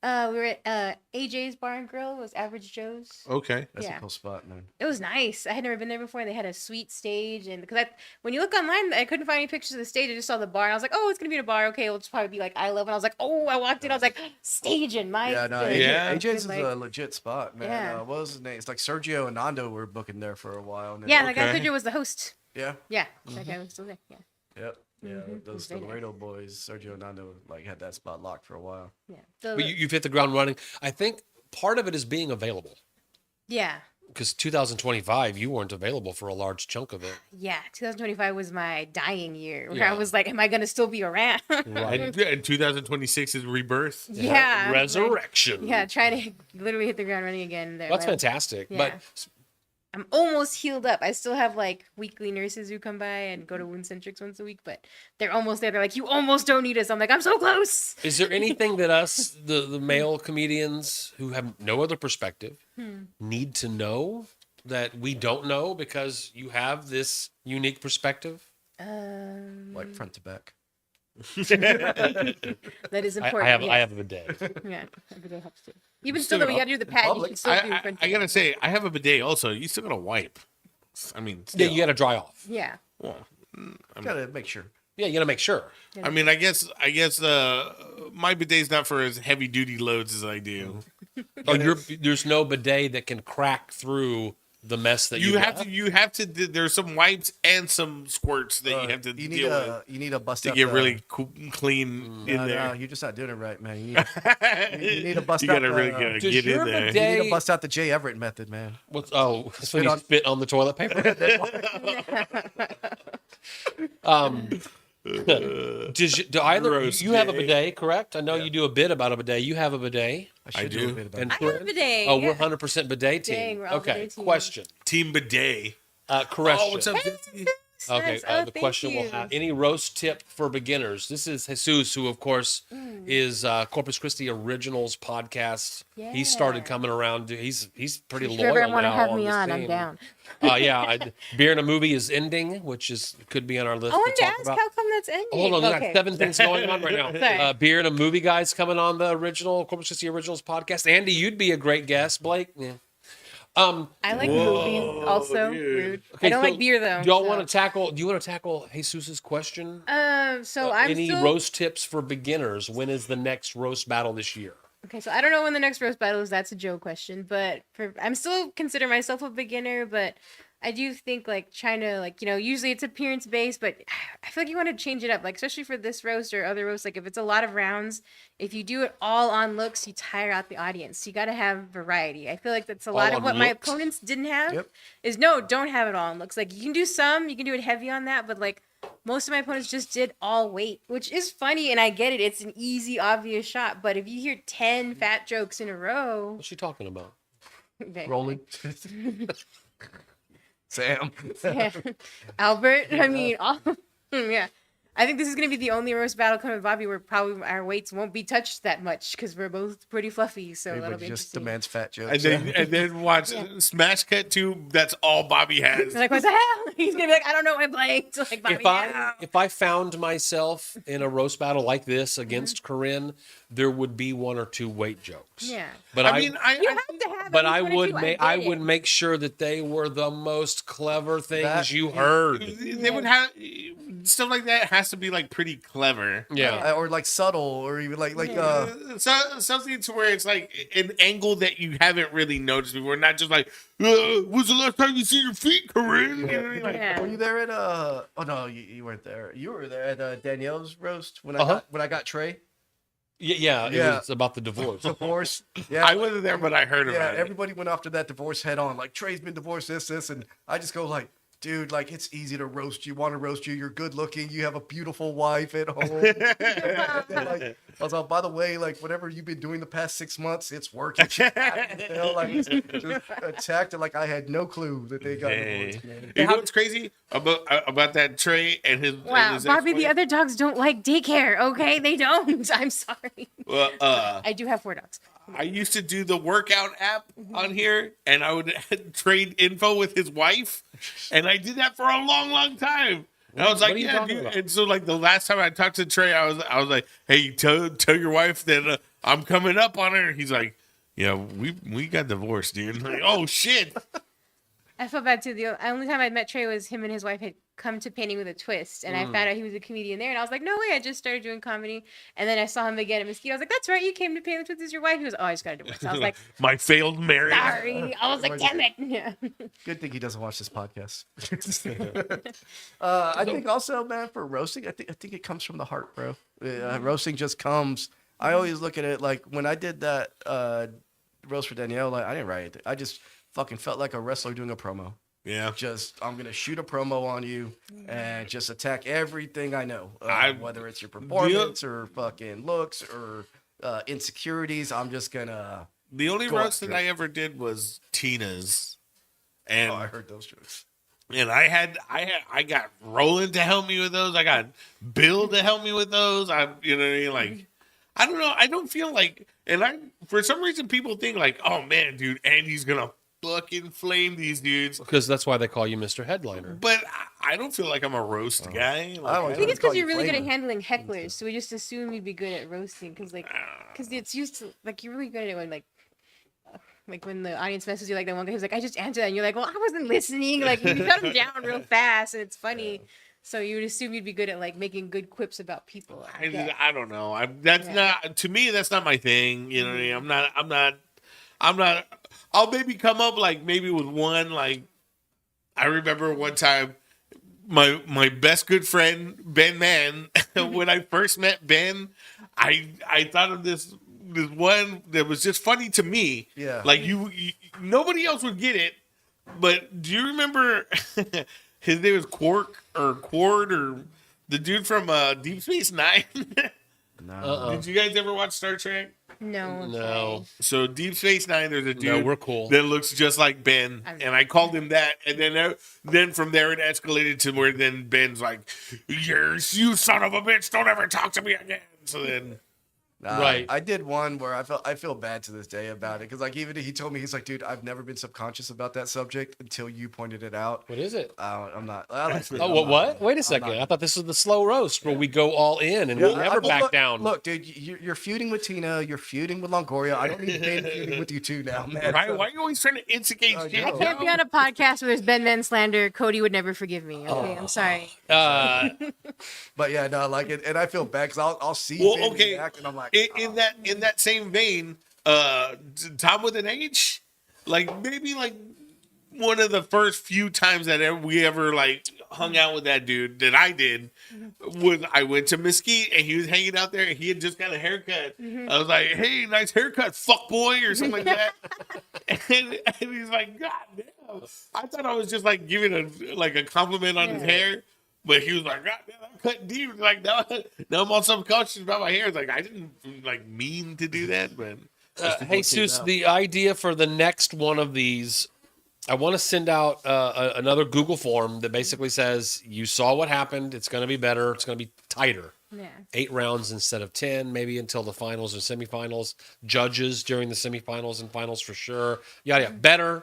We were at AJ's Bar and Grill. It was Average Joe's. Okay. That's Yeah. a cool spot, man. It was nice. I had never been there before. They had a sweet stage, and because when you look online, I couldn't find any pictures of the stage. I just saw the bar, and I was like, "Oh, it's gonna be in a bar. Okay, it'll just probably be like I Love." And I was like, "Oh!" I walked in. I was like, "Staging my." Yeah, no, thing." Yeah. AJ's is Like- a legit spot, man. Yeah. What was his name? It's like Sergio and Nando were booking there for a while. And then- Yeah, that guy Okay. Pedro was the host. yeah, Yeah, that guy was still there. Yeah, yep, yeah. Those Very nice. Laredo boys, Sergio and Nando, like had that spot locked for a while. yeah. So, But you've hit the ground running. I think part of it is being available yeah, because 2025 you weren't available for a large chunk of it. yeah. 2025 was my dying year, where Yeah. I was like, "Am I gonna still be around?" And 2026 is rebirth. Yeah, Resurrection. Yeah, trying to literally hit the ground running again. There, That's like, fantastic. Yeah. But I'm almost healed up. I still have like weekly nurses who come by and go to Wound Centrics once a week, but they're almost there. They're like, "You almost don't need us." I'm like, "I'm so close." is there anything that us, the male comedians who have no other perspective, need to know that we don't know because you have this unique perspective? Like front to back. That is I important. have a bidet. Yeah, every day helps too. Even still, though, we gotta do the pad. You public. should still do front I to gotta back. say, I have a bidet also. You still gotta wipe. I mean, Yeah, still. you got to dry off. Yeah. Well, Gotta make sure. Yeah, you got to make sure. I mean, I guess my bidet's not for as heavy duty loads as I do. Oh, there's no bidet that can crack through the mess that You have to. There's some wipes and some squirts that you have to you deal with you need a bust to out get the- really clean in No, there. you're just not doing it right, man. You need to bust You out gotta really the- gotta Does get your in there. bidet- you need to bust out the Jay Everett method, man. What's when you on- spit on the toilet paper? Do either Roast you have a day. bidet? Correct. I know you do a bit about a bidet. You have a bidet, I should do a do. bit about and it. I have a Corinne? bidet. Oh, yeah. we're 100% bidet team. Dang, we're all Okay. bidet team. Question. Team Bidet. Correction. Oh, what's up, Jesse? Okay, Yes, oh, the thank question you. we'll have any roast tip for beginners. This is Jesus, who of course is Corpus Christi Originals podcast. He started Yeah. coming around. He's pretty If you loyal ever want to now have on me this on, I'm team. down. Beer and a movie is ending, which is could be on our list. I wanted to to talk ask about. how come that's ending. Hold on, we okay. got 7 things going on right now. Sorry. Beer and a movie guys coming on the original Corpus Christi Originals podcast. Andy, you'd be a great guest. Blake, yeah. I like movies also. dude. Rude. Okay, I don't so like beer though. Do you so. want to tackle? Do you want to tackle Jesus's question? So I'm Any still roast tips for beginners? When is the next roast battle this year? okay. So I don't know when the next roast battle is. That's a Joe question, but I'm still consider myself a beginner, but I do think like trying to like usually it's appearance based, but I feel like you want to change it up, like especially for this roast or other roasts. Like if it's a lot of rounds, if you do it all on looks, you tire out the audience. You got to have variety. I feel like that's a lot All of on what my looks? opponents didn't have. Yep. Is no, don't have it all on looks. Like you can do some, you can do it heavy on that, but like most of my opponents just did all weight, which is funny and I get it. It's an easy, obvious shot, but if you hear 10 fat jokes in a row, What's she talking about? okay. Rolling. Sam. Yeah. Albert, I mean, all, yeah. I think this is going to be the only roast battle coming with Bobby where probably our weights won't be touched that much because we're both pretty fluffy. So that'll Everybody be just interesting. demands fat And jokes. then watch Smash Cut 2. That's all Bobby has. They're like, what the hell? He's going to be like, I don't know what I'm playing. So like, Bobby, If I found myself in a roast battle like this against Corinne, there would be 1 or 2 weight jokes. yeah. But I mean, You I have to have but at I least one or would two. make get I it. would make sure that they were the most clever things That- you heard. they would have stuff like that has to be like pretty clever. Yeah. Or like subtle, or even like So, something to where it's like an angle that you haven't really noticed before, not just like, when's the last time you see your feet, Corinne? You know what I mean? Like, Yeah. Were you there at oh no, you weren't there. You were there at Danielle's roast when Uh-huh. I got Trey. Yeah, it Yeah. was about the divorce. Divorce. Yeah. I wasn't there, but I heard Yeah, about it. everybody went after that divorce head on. Like, Trey's been divorced, this, and I just go like, dude, like, it's easy to roast you. Want to roast you? You're good looking. You have a beautiful wife at home. And then, like, I was like, by the way, like, whatever you've been doing the past 6 months, it's working. Like, just attacked it like I had no clue that they got divorced. Man. You know what's crazy about that Trey and his Wow, and his Bobby, the ex-wife? other dogs don't like daycare, okay? They don't. I'm sorry. Well, I do have 4 dogs. I used to do the workout app on here, and I would trade info with his wife, and I did that for a long, long time. And I was What like, are you yeah, talking dude. about? And so, like, the last time I talked to Trey, I was like, hey, tell your wife that I'm coming up on her. He's like, yeah, we got divorced, dude. I'm like, oh shit. I felt bad too. The only time I met Trey was him and his wife had come to Painting with a Twist, and I found out he was a comedian there, and I was like, no way, I just started doing comedy. And then I saw him again at Mesquite. I was like, that's right, you came to Painting with a Twist as your wife. He was, oh, I just got a divorce. I was like, My failed marriage. sorry. I was like, damn it. Yeah. Good thing he doesn't watch this podcast. I think also, man, for roasting, I think it comes from the heart, bro. Roasting just comes. I always look at it like when I did that roast for Danielle, like I didn't write it. I just fucking felt like a wrestler doing a promo. Yeah. Just I'm gonna shoot a promo on you and just attack everything I know, whether it's your performance or fucking looks or insecurities. I'm just gonna. The only Go roast after that it. I ever did was Tina's, and Oh, I heard those jokes. and I got Roland to help me with those. I got Bill to help me with those. You know what I mean? Like, I don't know. I don't feel like, for some reason people think like, oh man, dude, Andy's gonna fucking flame these dudes. Because that's why they call you Mr. Headliner. But I don't feel like I'm a roast guy. Like, always I think it's Call because you you're really good at flavor. handling hecklers, so we just assume you'd be good at roasting, because it's used to, like, you're really good at it when, like when the audience messes you, like that one guy who's like, I just answered that, and you're like, well, I wasn't listening, like, you cut him down real fast, and it's funny, so you would assume you'd be good at, like, making good quips about people. I don't know. That's not, to me, that's not my thing. You know what I mean? I'm not, I'll maybe come up like maybe with one, like, I remember one time my best good friend, Ben Mann, when I first met Ben, I thought of this one that was just funny to me. Yeah. Like you nobody else would get it, but do you remember his name was Quark or Quard or The dude from Deep Space Nine. No. Did you guys ever watch Star Trek? No. No. So Deep Space Nine, there's a dude No, we're cool. that looks just like Ben, I'm- and I called him that, and then from there it escalated to where then Ben's like, "You son of a bitch, don't ever talk to me again." So then, Nah, Right. I did one where I feel bad to this day about it because like even he told me he's like, dude, I've never been subconscious about that subject until you pointed it out. What is it? I'm not. I like, Oh, what? Wait a second. I thought this was the slow roast where we go all in and we never back look, down. Look, dude, you're feuding with Tina. You're feuding with Longoria. I don't need Ben feuding with you two now, man. right? Why are you always trying to instigate I shit? know. I can't be on a podcast where there's Ben Man slander. Cody would never forgive me. Okay, I'm sorry. But yeah, no, like it, and I feel bad because I'll see Well, Ben okay. react and I'm like, In that same vein, Tom with an H, like maybe like one of the first few times that we ever like hung out with that dude that I did was I went to Mesquite and he was hanging out there and he had just got a haircut. I was like, "Hey, nice haircut, fuck boy," or something like that. and he's like, "God damn!" I thought I was just like giving a compliment on his hair. But he was like, "God damn, I'm cutting deep." Like now I'm all subconscious about my hair. It's like I didn't like mean to do that, but Hey, Sus, the idea for the next one of these, I want to send out another Google form that basically says, you saw what happened. It's going to be better. It's going to be tighter. Yeah. 8 rounds instead of 10, maybe until the finals or semifinals. Judges during the semifinals and finals for sure. Yada, yada. Better.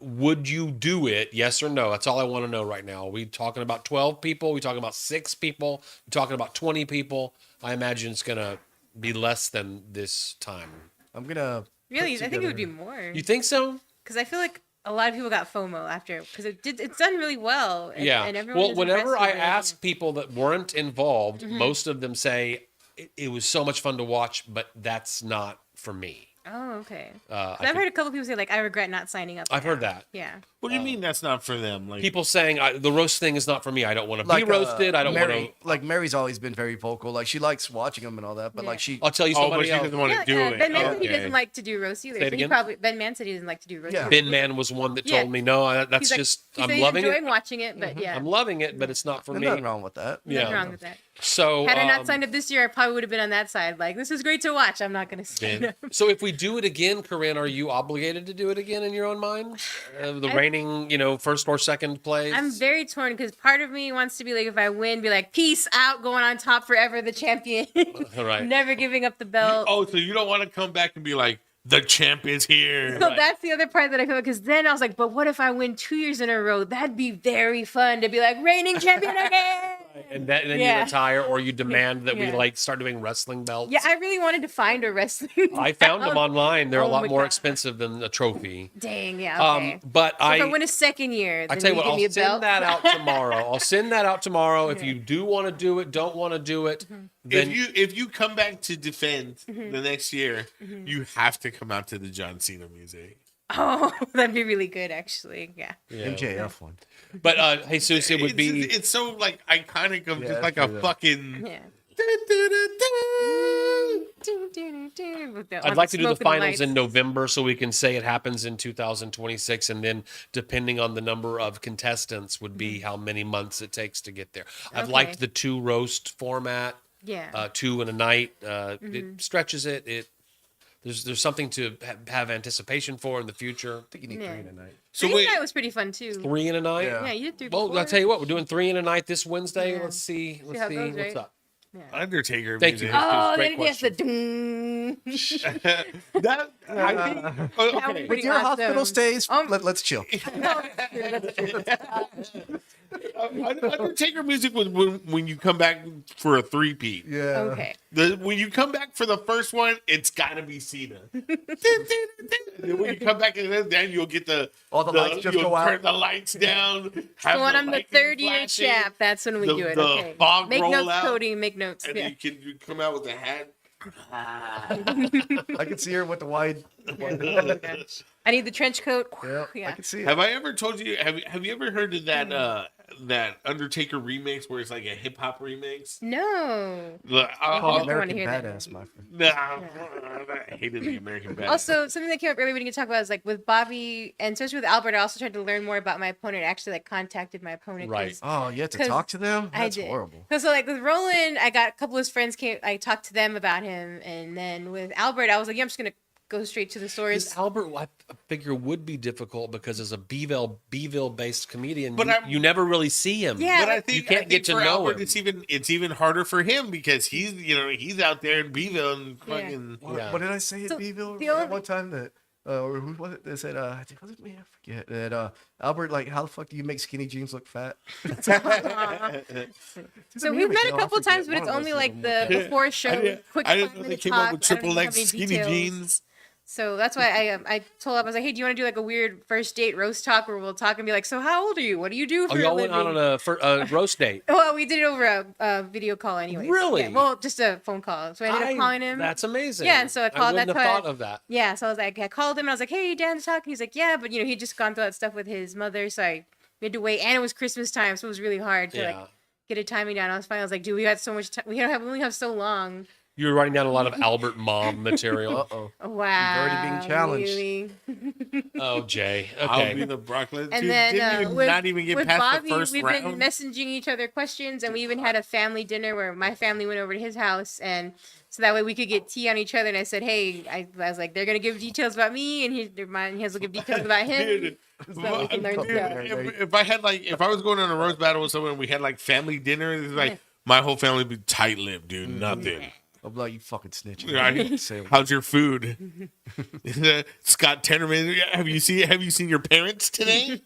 Would you do it? Yes or no? That's all I want to know right now. Are we talking about 12 people? Are we talking about 6 people? Are we talking about 20 people? I imagine it's going to be less than this time. I'm gonna. Really, put I think it would be together- more. You think so? Because I feel like a lot of people got FOMO after because it's done really well. And, Yeah. And everyone Well, is whenever impressed I with it. ask people that weren't involved, most of them say it was so much fun to watch, but that's not for me. Oh, okay. I I've think- heard a couple people say like, I regret not signing up. I've heard now." that. Yeah. what do you mean that's not for them? Like People saying the roast thing is not for me. I don't want to Like be roasted. I don't want Mary, to. Like Mary's always been very vocal. Like she likes watching them and all that. But Yeah. like she. I'll tell you oh, but somebody she else. doesn't want to do it. Ben Man said he Okay. doesn't like to do roast either. Say it So he again? probably Ben Man said he doesn't like to do roast. Yeah. either. Ben Man was one that Yeah. told me, no, that's He's like, just, he I'm said he's loving enjoying it. watching it, but yeah, I'm loving it, but it's not for There's me. nothing wrong with that. Yeah. nothing wrong with that. So, Had I not signed up this year, I probably would have been on that side. Like, this is great to watch. I'm not going to sign Ben. up. So if we do it again, Corinne, are you obligated to do it again in your own mind? The reigning, first or second place? I'm very torn because part of me wants to be like, if I win, be like, peace out, going on top forever, the champion. All right. Never giving up the belt. Oh, so you don't want to come back and be like, the champ is here. So that's the other part that I feel because then I was like, but what if I win 2 years in a row? That'd be very fun to be like reigning champion again. And then Yeah. you retire or you demand that we Yeah. start doing wrestling belts. Yeah, I really wanted to find a wrestling. I found them online. They're a Oh lot my more God. expensive than a trophy. Dang, yeah, okay. But So if I win a second year, I then tell you you what, give me a I'll belt. send that out tomorrow. I'll send that out tomorrow. If you do want to do it, don't want to do it, then if you come back to defend the next year, you have to come out to the John Cena music. Oh, that'd be really good, actually. Yeah. yeah. MJF one. But Jesus, it would be. It's so like iconic of Yeah, just like I a feel that. fucking. Yeah. I'd like to do the finals in November so we can say it happens in 2026, and then depending on the number of contestants would be how many months it takes to get there. I've Okay. liked the 2 roast format, Yeah. 2 in a night. It stretches it. There's something to have anticipation for in the future. I think you need Yeah. 3 tonight. So Green wait, Night was pretty fun too. 3 in a night. Yeah. Yeah, you did 3 Well, before. I'll tell you what, we're doing 3 in a night this Wednesday. Yeah. Let's see. Let's how it see goes, what's right? up. Undertaker Thank you. music. Oh, Great then yes, the question. doom. That I think. That Okay. would With your hospital stays, Um, let's chill. Undertaker music was when you come back for a three-peat. Yeah. Okay. When you come back for the first one, it's gotta be Cena. And when you come back and then you'll get All the lights just you'll go out. turn the lights down. So have when the I'm the lightning third year flashing, chap, that's when we the- do it. the Okay. fog Make roll notes, out, Cody. Make notes. and Yeah. you come out with a hat. I can see her with the wide. Oh my gosh. I need the trench coat. Yeah, Yeah. I can see it. Have I ever told you? Have you ever heard of that? that Undertaker remix where it's like a hip hop remix? No. Look, Called I wanna American hear that Badass, one. my friend. Nah, I hated the American Badass. Also, something that came up earlier we didn't talk about is like with Bobby and especially with Albert. I also tried to learn more about my opponent. I actually like contacted my opponent. 'cause Right. Oh, you had to 'Cause talk to them? I That's did. horrible. Cause so like with Roland, I got a couple of his friends came. I talked to them about him, and then with Albert, I was like, yeah, I'm just gonna go straight to the source. This Albert, I figure, would be difficult because as a Beeville-based comedian, But you never really see him. Yeah, But I like- think You can't I think get to for know Albert, him. it's even harder for him because he's out there in Beeville and Yeah. fucking. Yeah. What did I say at So, Beeville the that only- one time that or who was it? They said I think was it me? I forget that Albert, like, how the fuck do you make skinny jeans look fat? So we've met a Oh, I couple forget. times, but One it's of only us like did the them. before show quick I didn't 5 know they minute came talk. up with I don't triple even X have any skinny details. jeans. So that's why I told him, I was like, hey, do you want to do like a weird first date roast talk where we'll talk and be like, so how old are you? What do you do for Oh, a y'all went living? out on a roast date. Well, we did it over a video call anyway. Really? Yeah, well, just a phone call. So I ended up calling him. That's amazing. Yeah, and so I called- wouldn't that's have why- thought of that. Yeah, so I was like, I called him and I was like, hey, Dan, to talk. And he's like, yeah, but he'd just gone through that stuff with his mother, so we had to wait, and it was Christmas time, so it was really hard to Yeah. like get a timing down. I was fine. I was like, dude, we had so much time. We only have so long. You were writing down a lot of Albert mom material. Uh-oh. Oh, wow. already being challenged. Really? Oh, Jay. I'll be Okay. the Brock Lesnar. And Dude, then didn't even, with, not even get with past Bobby, the first we've round. been messaging each other questions, and we even had a family dinner where my family went over to his house, and so that way we could get tea on each other. And I said, hey, I was like, they're gonna give details about me, and he has to give details about him. Dude, So we can learn dude, together. if I had if I was going on a roast battle with someone, and we had like family dinner. It's like my whole family would be tight-lipped, dude. Nothing. I'm like, you fucking snitch. Right? Say what? How's your food? Scott Tenorman, have you seen your parents today?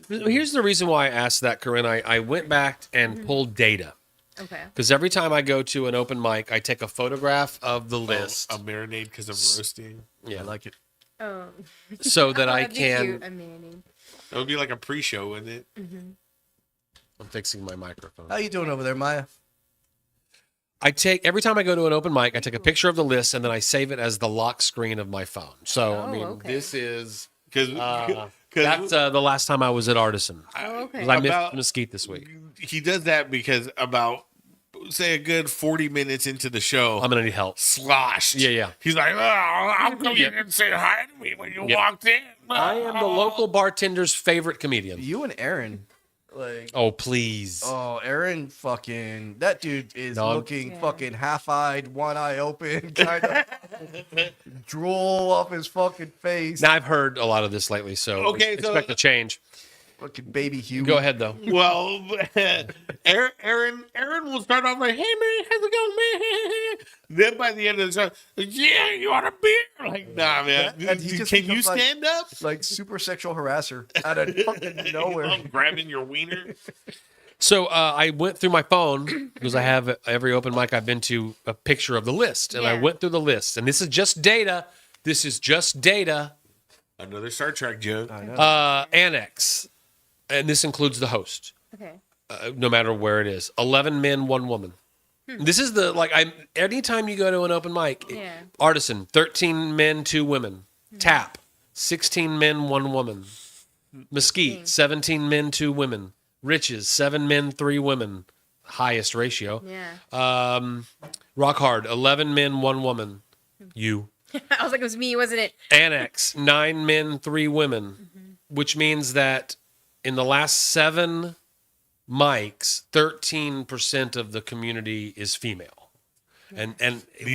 Here's the reason why I asked that, Corinne. I went back and pulled data. Okay. Because every time I go to an open mic, I take a photograph of the list. A marinade because of roasting. Yeah. I like it. Oh. So that I That'd be cute. can. A mayonnaise. That would be like a pre-show, wouldn't it? I'm fixing my microphone. How you doing over there, Maya? I take every time I go to an open mic, I take a picture of the list and then I save it as the lock screen of my phone. So I Oh, mean, okay. this is Because that's the last time I was at Artisan. Oh, okay. 'Cause I missed About- Mesquite this week. he does that because about say a good 40 minutes into the show, I'm gonna need help. sloshed. Yeah. He's like, oh, how come you didn't say hi to me when you Yep. walked in? I am the local bartender's favorite comedian. You and Aaron, like, Oh please. oh, Aaron, fucking, that dude is No, I'm- looking Yeah. fucking half-eyed, one eye open, kind of drool off his fucking face. Now I've heard a lot of this lately, so Okay, so- expect a change. Fucking baby Hugh. Go ahead though. Well, Aaron will start off like, hey man, how's it going, man? Then by the end of the show, yeah, you want a beer? Like, nah, man. And he just Can you becomes like- stand up? Like super sexual harasser out of fucking nowhere. I'm grabbing your wiener. So I went through my phone because I have every open mic I've been to a picture of the list, and I Yeah. went through the list, and this is just data. This is just data. Another Star Trek joke. I know. Annex, and this includes the host, Okay. no matter where it is. 11 men, 1 woman. This is the anytime you go to an open mic, Yeah. Artisan, 13 men, 2 women. Tap, 16 men, 1 woman. Mesquite, 17 men, 2 women. Riches, 7 men, 3 women. Highest ratio. Yeah. Rock Hard, 11 men, 1 woman. You. I was like, it was me, wasn't it? Annex, 9 men, 3 women, which means that in the last 7 mics, 13% of the community is female. And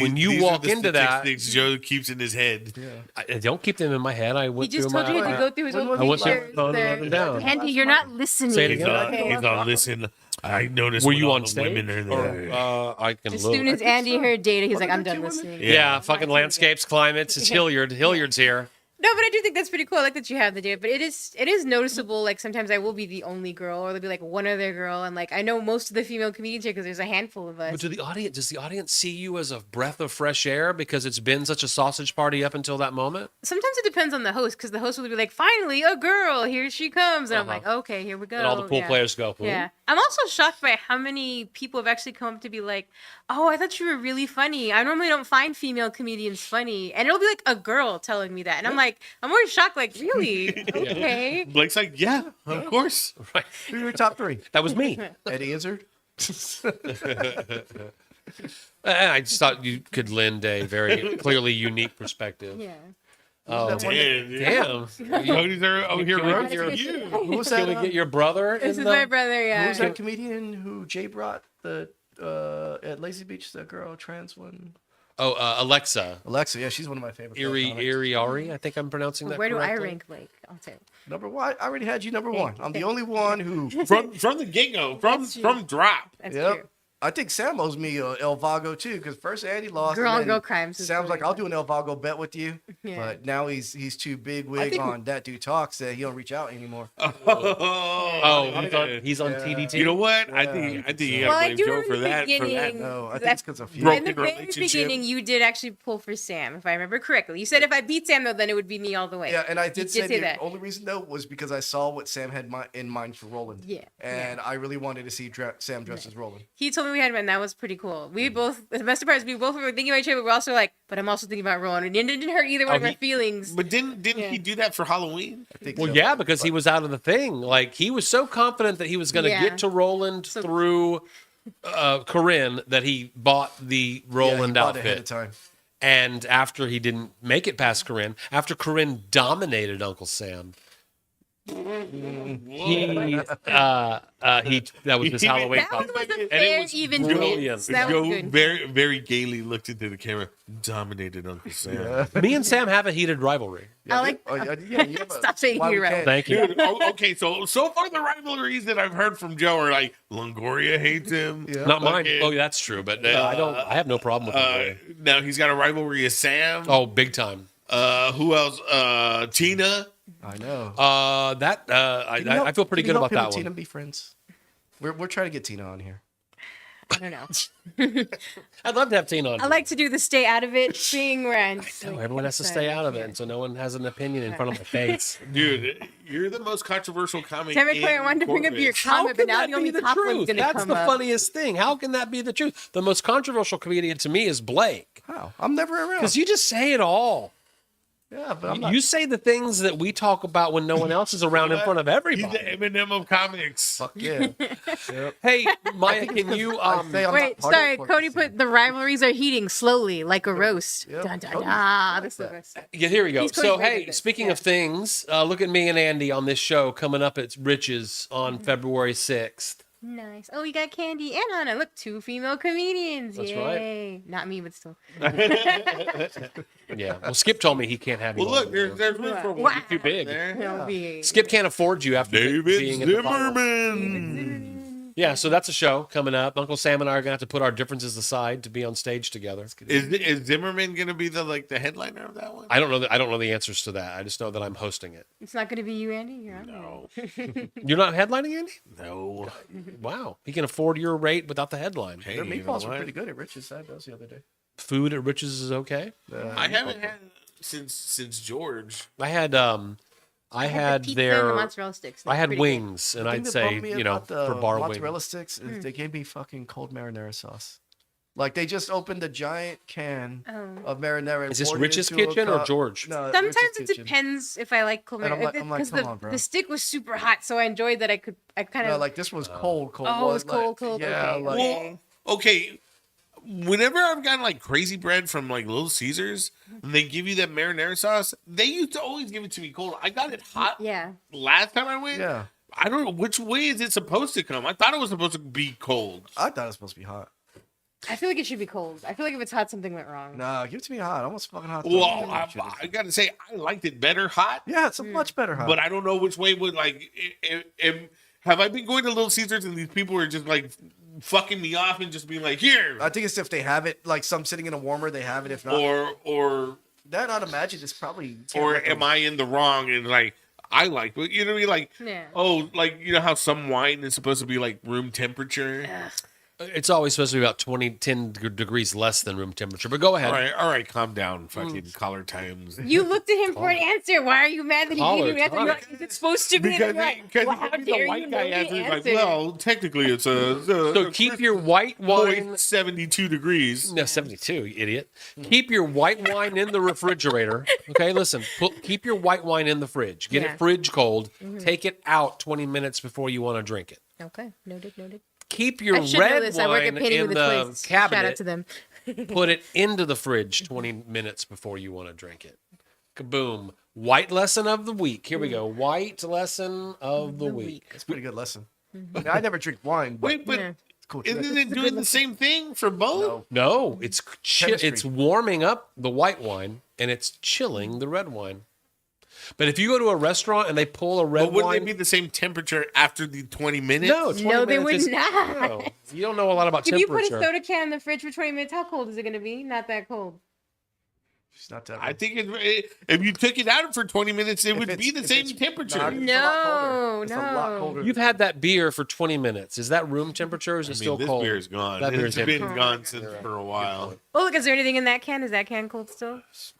when you These are walk the into that, statistics Joe keeps in his head. I don't keep them in my head. I He went just through told you my. to go through his When old was I went through pictures. my phone and wrote them down. Andy, you're not listening. Say it He's again. on, listen. I noticed. Were when you all on the stage? Women are Or, there. I can As look. soon as Andy heard data, he's like, I'm done two women? listening. Yeah, fucking landscapes, climates. It's Hilliard. Hilliard's here. No, but I do think that's pretty cool. I like that you have the data, but it is noticeable. Like sometimes I will be the only girl, or there'll be like one other girl, and like I know most of the female comedians here because there's a handful of us. But does the audience see you as a breath of fresh air because it's been such a sausage party up until that moment? Sometimes it depends on the host because the host will be like, "Finally, a girl! Here she comes!" And I'm like, "Okay, here we go." And all the pool Yeah. players go, "Ooh." Yeah, I'm also shocked by how many people have actually come up to be like, "Oh, I thought you were really funny. I normally don't find female comedians funny," and it'll be like a girl telling me that, and I'm like, like, I'm more shocked. Like, really? Okay. Blake's like, yeah, of course. Right. Who are your top three? That was me. Eddie Izzard. I just thought you could lend a very clearly unique perspective. Yeah. Oh, Damn. damn. Cody's over here Can we roasting get you. Who was Can that? we get your brother? This in is the- my brother. Who Yeah. was that comedian who Jay brought the at Lazy Beach? That girl, trans one. Oh, Alexa. Alexa, yeah, she's one of my favorite. comics. Iriari, I think I'm pronouncing that Where do I correctly. rank Blake? I'll say. Number one. I already had you number one. I'm the only one who. From the get-go, That's true. from drop. That's Yep. true. I think Sam owes me El Vago too, because first Andy lost. Girl and on then Girl Crimes is Sam's really like, I'll do an El Vago bet with you, Yeah. but now he's too big wig think- on That Dude Talks that he don't reach out anymore. Oh, he's on Yeah. TDT. You know what? I Yeah, think you Well, gotta I blame do Joe remember for in the that. beginning. No, I think That's- it's because of few. Broken In the very relationship. beginning, you did actually pull for Sam, if I remember correctly. You said if I beat Sam, though, then it would be me all the way. Yeah, and I You did say the that. only reason though was because I saw what Sam had in mind for Roland. Yeah, And I really wanted to see Sam dressed as Roland. He told me we had him, and that was pretty cool. We both, the best part is we both were thinking about each other, but we're also like, but I'm also thinking about Rowan. And it didn't hurt either one of our feelings. But didn't Yeah. he do that for Halloween? I think Well, so. yeah, because he was out of the thing. Like he was so confident that he was going to Yeah. get to Roland So- through Corinne that he bought the Yeah, he Roland bought it ahead of outfit. time. And after he didn't make it past Corinne, after Corinne dominated Uncle Sam, he that was his Halloween That one costume. was a And it fair, was even brilliant. dance. That was Joe good. very, very gaily looked into the camera, dominated Uncle Sam. Me and Sam have a heated rivalry. Yeah, I like- yeah, you have a- Stop saying why we you're right. can't- Thank you. Dude, okay, so far the rivalries that I've heard from Joe are like Longoria hates him. Yeah. Not mine. Okay. Oh, that's true, but I have no problem with it. Now he's got a rivalry with Sam. Oh, big time. Who else? Tina. I know. I feel pretty Can you good help about him that and Tina one. be friends. We're trying to get Tina on here. I don't know. I'd love to have Tina on. I like to do the stay out of it thing where I'm. No, everyone has to stay out of it, and so no one has an opinion in front of my face. Dude, you're the most controversial comic. Damn it, Claire, I in wanted to bring up your Corpus. comment, but now the only top one's gonna That's come the up. funniest thing. How can that be the truth? The most controversial comedian to me is Blake, How? I'm never around. because you just say it all. Yeah, but I'm not. You say the things that we talk about when no one else is around in front of He's everybody. the Eminem of comics. Fuck yeah. Yep. Hey, Maya, can you I say I'm Wait, not part of sorry, the Cody Corpus put the rivalries are heating slowly like a roast. Yep. Dun, dun, Cody's dun. like This is that. roast. Yeah, here we go. He's So, Cody's great hey, at this, speaking yeah. of things, look at me and Andy on this show coming up at Rich's on Mm-hmm. February 6th. Nice. Oh, we got Candy and Anna. Look, two female comedians. That's right. Yay. Not me, but still. Yeah. Well, Skip told me he can't have you. Well, on look, anymore. there's room for Wow. one. Too big. There. That'll be- Skip can't afford you after David being in the final. Zimmerman. Yeah, so that's a show coming up. Uncle Sam and I are gonna have to put our differences aside to be on stage together. Is Zimmerman gonna be the headliner of that one? I don't know. I don't know the answers to that. I just know that I'm hosting it. It's not going to be you, Andy? You're on No, You're not headlining, Andy? no. Wow, he can afford your rate without the headline. Hey, Their you know meatballs were what? pretty good at Rich's side those the other day. Food at Rich's is okay. I haven't had since George. I had I had the pizza and the their mozzarella sticks. I had Pretty good. wings, The and thing I'd that say bummed me you know about the for bar mozzarella wings. sticks is they gave me fucking cold marinara sauce. Like they just opened a giant can Oh. of marinara. and Is this poured it Rich's into a Kitchen or cup. George? No, Sometimes Rich's it Kitchen. depends if I like cold And I'm marinara. like- I'm like, Because come on, bro. the stick was super hot, so I enjoyed that I kind No, of. like this was cold. Oh, it was like- cold, Yeah, okay. like Well, okay. Whenever I've gotten like crazy bread from like Little Caesars, and they give you that marinara sauce, they used to always give it to me cold. I got it hot Yeah. last time I went. yeah. I don't know which way is it supposed to come. I thought it was supposed to be cold. I thought it was supposed to be hot. I feel like it should be cold. I feel like if it's hot, something went wrong. Nah, give it to me hot. I want fucking hot. Well, sauce. I got to say I liked it better hot, Yeah, it's a much better hot. but I don't know which way would like. Have I been going to Little Caesars and these people are just like fucking me off and just being like, here, I think it's if they have it, like some sitting in a warmer, they have it. If not, or that I'd imagine it's probably. or am I in the wrong and like I like, you know what I mean? Like, Yeah. oh, like you know how some wine is supposed to be like room temperature. Ugh. It's always supposed to be about 10 degrees less than room temperature. But go ahead. All right, calm down, fucking collar times. You looked at him for an answer. Why are you mad that he gave you an answer? You're like, is it supposed to be? Because, And you're like, because well, how the dare white you guy know the answers like, answer? well, technically it's a So keep your white wine. moist 72 degrees. No, 72, you idiot. Keep your white wine in the refrigerator. Okay, listen. Keep your white wine in the fridge. Get Yeah. it fridge cold. Take it out 20 minutes before you want to drink it. Okay, noted. Keep your I should know red this. I work at wine Penny in with the the Quiz. Shout out cabinet. to them. Put it into the fridge 20 minutes before you want to drink it. Kaboom. White lesson of the week. Here we go. White lesson of the week. It's a pretty good lesson. I mean, I never drink wine, but Wait, but Yeah. it's cool. isn't it doing the same thing for both? No. No, it's Chemistry. it's warming up the white wine and it's chilling the red wine. But if you go to a restaurant and they pull a red But wouldn't wine, they be the same temperature after the 20 minutes? no, 20 No, they minutes would is- not. No, you don't know a lot about If you put temperature. a soda can in the fridge for 20 minutes, how cold is it going to be? Not that cold. It's not that. I think if you took it out for 20 minutes, it would be the same temperature. Nah, it's a lot colder. It's a lot No. colder. You've had that beer for 20 minutes. Is that room temperature or is it I mean, still this cold? beer is gone. That beer It's is been empty. gone since for a while. Oh, look, is there anything in that can? Is that can cold still? It's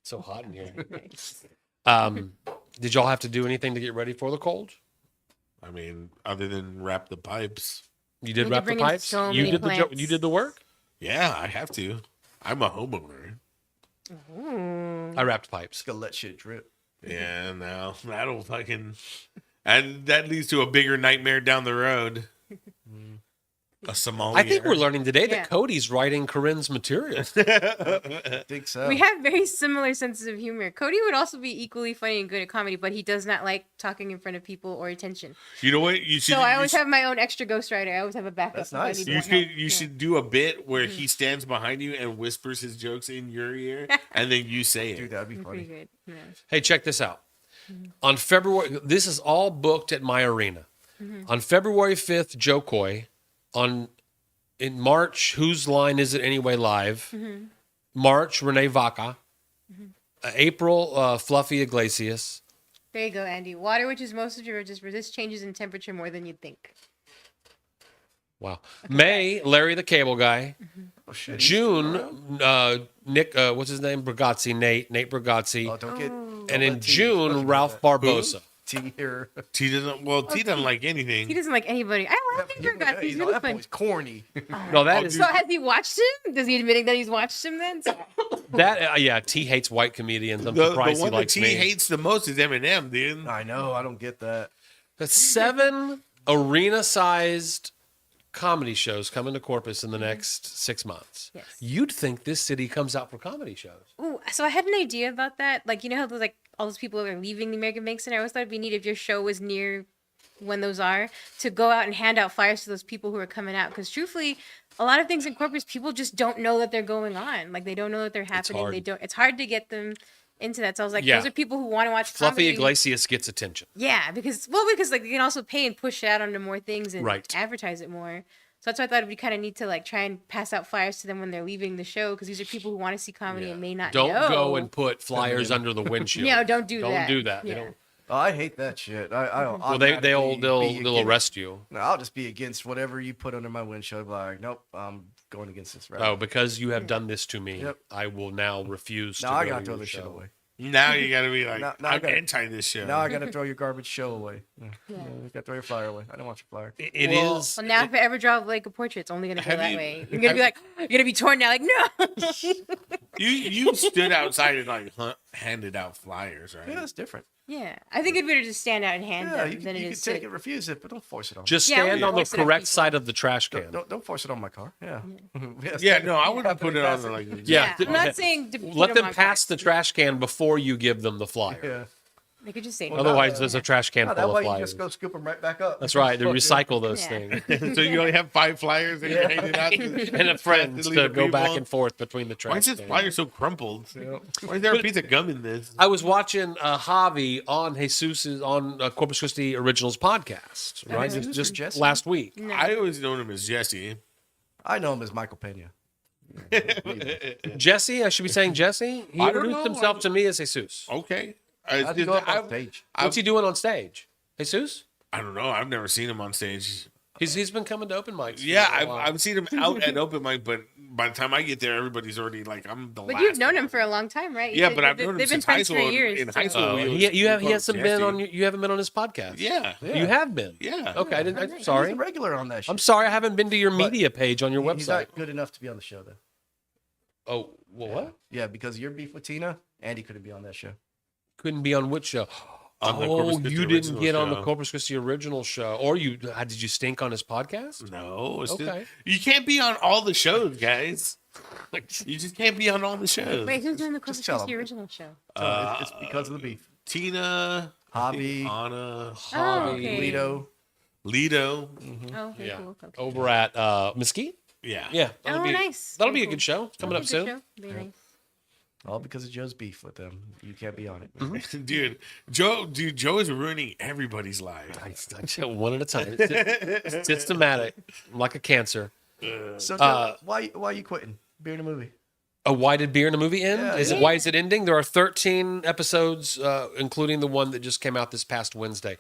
so hot in here. Did y'all have to do anything to get ready for the cold? I mean, other than wrap the pipes. You did We wrap could the bring in pipes. so You many did plants. you did the work. Yeah, I have to. I'm a homeowner. Ooh. I wrapped pipes. Just gonna let shit drip. Yeah, no, that'll fucking, and that leads to a bigger nightmare down the road. A sommelier. I think we're learning today Yeah. that Cody's writing Corinne's material. I think so. We have very similar senses of humor. Cody would also be equally funny and good at comedy, but he does not like talking in front of people or attention. You know what? You should. So I you always should- have my own extra ghostwriter. I always have a backup. That's if I nice. need You more should help. you Yeah. should do a bit where he stands behind you and whispers his jokes in your ear, and then you say Dude, it. that'd be Pretty funny. good. Yeah. Hey, check this out. On February, this is all booked at my arena. On February 5th, Joe Coy. In March, Whose Line Is It Anyway Live. March, Renee Vaca. April, Fluffy Iglesias. There you go, Andy. Water, which is most of your resist changes in temperature more than you'd think. Wow. May, Larry the Cable Guy. Oh shit. June, Nick, what's his name? Bragazzi, Nate Bragazzi. Oh, don't get. And in June, Ralph Barbosa. T here. T doesn't. Well, T doesn't like anything. He doesn't like anybody. I love him for God. He's You know, really that fun. boy's corny. No, that is So has he watched him? Does he admitting that he's watched him then? that. Yeah, T hates white comedians. I'm The surprised one he that likes T me. hates the most is Eminem, dude. I know. I don't get that. The 7 arena-sized comedy shows coming to Corpus in the next 6 months. Yes. You'd think this city comes out for comedy shows. Ooh, so I had an idea about that. Like, you know how those, like, all those people are leaving the American Bank Center? I always thought it'd be neat if your show was near when those are, to go out and hand out flyers to those people who are coming out. Because truthfully, a lot of things in Corpus, people just don't know that they're going on. Like, they don't know that they're happening. hard. It's hard to get them into that. So I was like, Yeah. those are people who want to watch Fluffy comedy. Iglesias gets attention. Yeah, because like they can also pay and push it out onto more things and Right. advertise it more. So that's why I thought it'd be kind of neat to like try and pass out flyers to them when they're leaving the show, because these are people who want to see comedy and may not Don't know. go and put flyers under the windshield. No, don't do that. Don't do that. They Yeah. don't. Oh, I hate that shit. I'll Well, they'll automatically be against- arrest you. No, I'll just be against whatever you put under my windshield. Like, nope, I'm going against this. Right. Oh, because you have done this to me, Yep. I will now refuse now to I go gotta to throw your this shit show. away. Now you gotta be like, Now I I'm gotta- anti this show. Now I gotta throw your garbage show away. Yeah. You gotta throw your flyer away. I don't want your flyer. It Well, is. Well, now if I ever draw like a portrait, it's only gonna go Have that you- way. You're gonna be like, you're gonna be torn down. Like, no. You stood outside and like handed out flyers, right? Yeah, that's different. Yeah, I think it'd be better to stand out and hand Yeah, them you than can, it you is can take to. it, refuse it, but don't force it on. Just Yeah, stand we on the force it on correct people. side of the trash me. can. Don't force it on my car. Yeah. Yeah, no, I wouldn't put it on there like this. Yeah, I'm not saying to put Let them on pass cards. the trash can before you give them the flyer. Yeah. They could just say Well, no. Otherwise, there's a trash can No, that full of way you flyers. just go scoop them right back up. That's right. To Fuck it. recycle those Yeah. things. So you only have 5 flyers and you're handing out to And a friend to to go back people? and forth between the trash Why is this cans. flyer so crumpled? Why is there a piece of gum in this? I was watching Javi on Jesus's on Corpus Christi Originals podcast, right? Jesus or Just Jesse? last week. I always known him as Jesse. I know him as Michael Pena. Jesse, I should be saying Jesse. He I don't introduced know. himself to me as Jesus. Okay. How'd you go up on stage? What's he doing on stage? Jesus? I don't know. I've never seen him on stage. He's been coming to open mics. for Yeah, a while. I've seen him out at open mic, but by the time I get there, everybody's already like, I'm the last. But you've known him one. for a long time, right? You Yeah, said but I've they've known him been since high friends for school. years. In high so- school, we He, was- you have we he hasn't were been besties. on. You haven't been on his podcast. Yeah, You have been. yeah. Okay, I didn't. I'm He's sorry. a regular on that shit. I'm sorry. I haven't been to your But media page on your He's website. not good enough to be on the show, though. Oh, well, what? Yeah, because your beef with Tina, Andy couldn't be on that show. Couldn't be on which show? On the Corpus Oh, Christi you didn't original get on the show. Corpus Christi original show, or you did you stink on his podcast? No, it's Okay. just, you can't be on all the shows, guys. You just can't be on all the shows. Wait, who's doing the Corpus tell Christi him. original show? So it's because of the beef. Tina, Hobby, Anna, Oh, Hobby, okay. Lido. Lido. Oh, okay, Yeah. cool. Okay. Over at Mesquite. Yeah. Yeah. Oh, be, nice. That'll Very be a cool. good show coming up Good soon. show. Very nice. All because of Joe's beef with them. You can't be on it. Dude, Joe is ruining everybody's life. I tell one at a time. It's systematic, like a cancer. So, Joe, why are you quitting? Beer in a movie. Oh, why did Beer in a Movie end? Yeah, Why is it ending? There are 13 episodes, including the one that just came out this past Wednesday.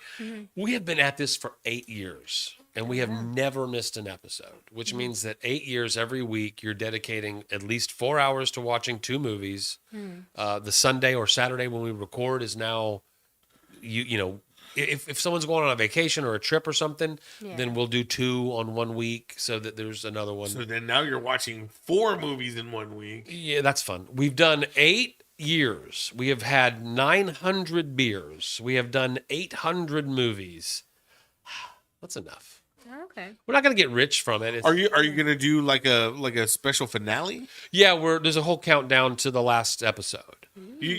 We have been at this for 8 years, and we have never missed an episode, which means that 8 years every week you're dedicating at least 4 hours to watching 2 movies. The Sunday or Saturday when we record is now, you know, if someone's going on a vacation or a trip or something, Yeah. then we'll do 2 on 1 week so that there's another one. So then now you're watching 4 movies in 1 week. Yeah, that's fun. We've done 8 years. We have had 900 beers. We have done 800 movies. That's enough. Oh, okay. We're not going to get rich from it. It's, Are you gonna do like a special finale? Yeah, there's a whole countdown to the last episode.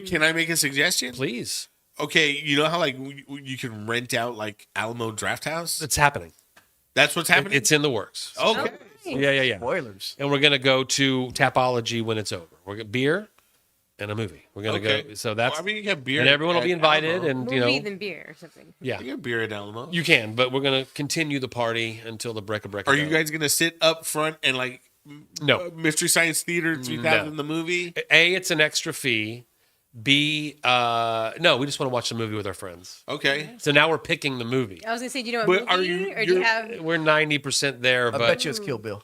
Can I make a suggestion? Please. Okay, you know how like you can rent out like Alamo Draft House? It's happening. That's what's happening. It's in the works. Okay. Yeah. Spoilers. And we're going to go to Tapology when it's over. We're going to beer and a movie. We're going to Okay. go. So that's Well, I mean, you have beer, and everyone will be at invited Alamo. and you Movie know, than beer or something. yeah. You have beer at Alamo. You can, but we're going to continue the party until the break of break. Are you guys gonna sit up front and like No. Mystery Science Theater 3000 No. the movie? A, it's an extra fee. B, no, we just want to watch the movie with our friends. Okay. So now we're picking the movie. I was gonna say, do you know But what are movie, you- or do you you're- have? We're 90% there, I but bet you it's Kill Bill.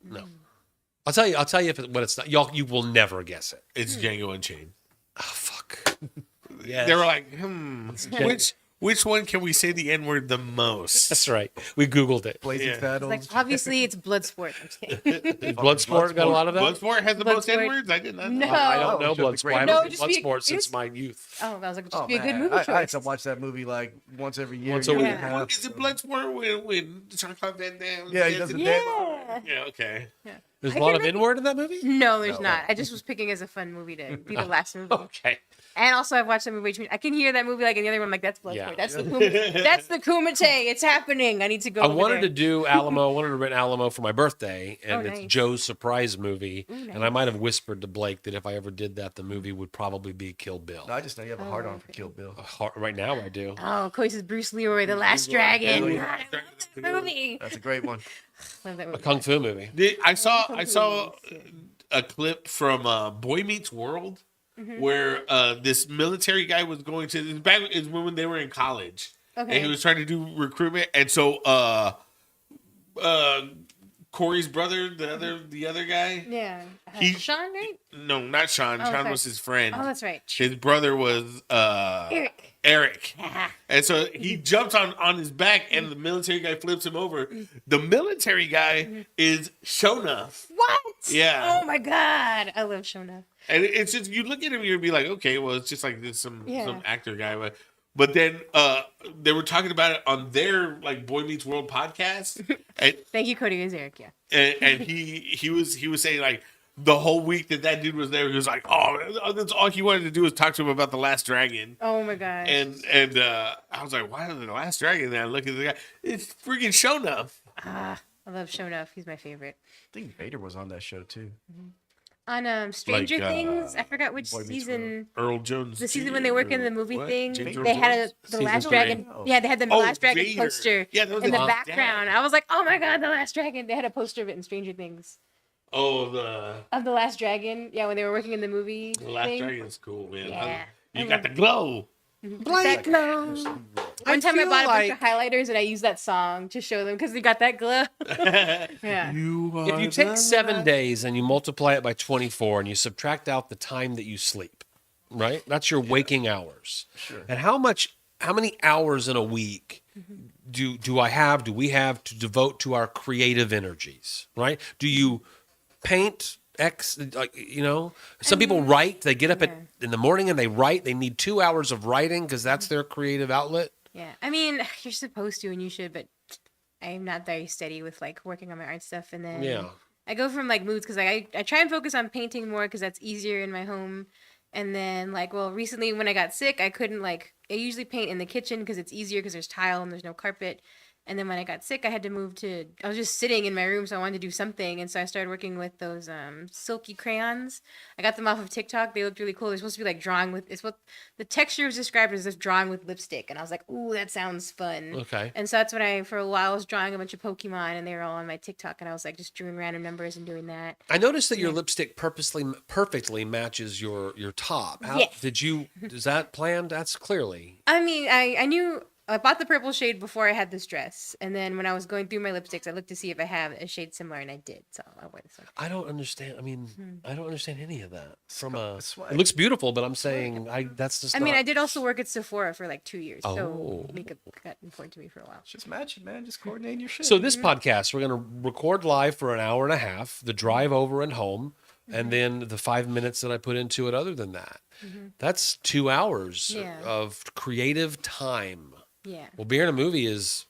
no. I'll tell you what it's not. You will never guess it. It's Django Unchained. Oh fuck. Yeah. They were like, which one can we say the N word the most? That's right. We Googled it. Blazing Yeah. Saddles. Like obviously it's Bloodsport. I'm just kidding. Bloodsport got a lot of that. Bloodsport has the most Bloodsport. N words? I did not know. No. I don't Oh, know it's just a Bloodsport. great I haven't No, seen just be- Bloodsport it since was- my youth. Oh, that was like just Oh, be a good man. movie choice. I had to watch that movie like once every year. Once a year and week. a half. Is it Bloodsport when Jean-Claude Van Damme? Yeah, he does the Yeah. Yeah, okay. There's I a lot can of make- N-word in that movie? No, there's No. not. I just was picking as a fun movie to be the last movie. Okay. And also, I've watched that movie. I can hear that movie like in the other one. I'm like, that's Bloodsport. Yeah. That's the that's the Kumite. It's happening. I need to go. I over wanted to there. do Alamo. I wanted to rent Alamo for my birthday, and Oh, it's nice. Joe's surprise movie. Ooh, And I might have whispered to Blake that if I ever did that, the movie would probably be Kill Bill. No, I just know you have a hard on for Kill Bill. Right now, I do. Oh, Cody says Bruce Leroy, The Last Dragon. Leroy. God, I love that movie. That's a great one. Love that A movie. kung fu movie. I saw a clip from Boy Meets World where this military guy was going to this back is when they were in college. Okay. And he was trying to do recruitment, and so Corey's brother, the other guy. Yeah. He- Sean, right? No, not Sean. Oh, Sean okay. was his friend. Oh, that's right. His brother was Eric. Eric. And so he jumps on his back, and the military guy flips him over. The military guy is Shona. What? Yeah. Oh my God. I love Shona. And it's just, you look at him, you'd be like, okay, well, it's just like this some Yeah. actor guy. But then they were talking about it on their like Boy Meets World podcast, and Thank you, Cody. It was Eric. Yeah. and he was saying like the whole week that dude was there, he was like, oh, that's all he wanted to do was talk to him about The Last Dragon. Oh my gosh. And I was like, why is The Last Dragon? And I look at the guy, it's freaking Shona. I love Shona. He's my favorite. I think Vader was on that show too. On Stranger Like, Things, I forgot which Boy Meets season. Earl Jones. The season when they work in the movie What? thing, James they Earl had Jones? the Season Last 3. Dragon. Oh. Yeah, they had the Oh, Last Dragon Vader. poster Yeah, that was in the his background. dad. I was like, oh my God, the Last Dragon. They had a poster of it in Stranger Things Oh, of the Last Dragon. Yeah, when they were working in the movie the Last thing. Dragon's cool, man. Yeah. You got the glow. Black glow. One time I feel bought a bunch like- of highlighters and I used that song to show them because they got that glow. Yeah. If you take 7 days and you multiply it by 24 and you subtract out the time that you sleep, right? That's your waking hours. Sure. And how many hours in a week do we have to devote to our creative energies, right? Do you paint some people write, they get up in the morning and they write, they need 2 hours of writing because that's their creative outlet. Yeah. I mean, you're supposed to and you should, but I'm not very steady with like working on my art stuff. And then Yeah. I go from like moods because I try and focus on painting more because that's easier in my home. And then recently when I got sick, I couldn't I usually paint in the kitchen because it's easier because there's tile and there's no carpet. And then when I got sick, I had to I was just sitting in my room, so I wanted to do something. And so I started working with those silky crayons. I got them off of TikTok. They looked really cool. They're supposed to be like drawing with, it's what the texture was described as this drawing with lipstick. And I was like, ooh, that sounds fun. Okay. And so that's when for a while, I was drawing a bunch of Pokemon and they were all on my TikTok. And I was like just drawing random numbers and doing that. I noticed that your lipstick perfectly matches your top. Yes. Is that planned? That's clearly. I mean, I knew I bought the purple shade before I had this dress, and then when I was going through my lipsticks, I looked to see if I have a shade similar, and I did. So I wore this one. I don't understand. I mean, I don't understand any of that. swag. It looks beautiful, but I'm saying that's just. I mean, not- I did also work at Sephora for like 2 years, Oh. so makeup got important to me for a while. Just matching, man. Just coordinating your shit. So this podcast, we're going to record live for an hour and a half, the drive over and home, and then the 5 minutes that I put into it. Other than that, that's 2 hours Yeah. of creative time. Yeah. Well, being in a movie is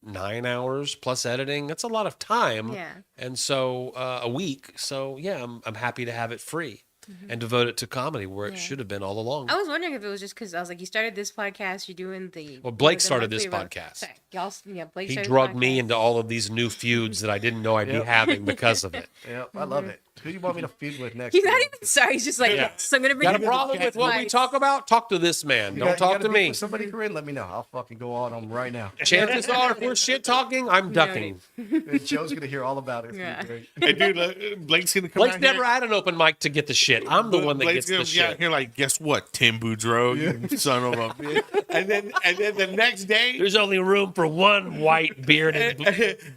9 hours plus editing. That's a lot of time. Yeah. And so a week. So yeah, I'm happy to have it free and devote it to comedy where it Yeah. should have been all along. I was wondering if it was just because I was like, you started this podcast, you're doing the. Well, Blake the started this monthly road- podcast. Sorry, y'all, Blake He started the drugged me podcast. into all of these new feuds that I didn't know I'd be Yep. having because of it. Yeah, I love it. Who do you want me to feud with next? He's not dude? even sorry. He's just like, Yeah. yes, I'm gonna bring Got a you problem with what we advice. talk about? Talk to this man. You Don't got- you talk gotta to beef me. with somebody, Corinne, let me know. I'll fucking go on them right now. Chances are, if we're shit talking, I'm ducking. And Joe's gonna hear all about it. It's Yeah. gonna be great. Hey, dude, Blake's gonna come Blake's out never here. had an open mic to get the shit. I'm the one that Blake's gets the gonna be out shit. here like, guess what, Tim Boudreau, you son of a bitch. And then the next day, There's only room for one white bearded.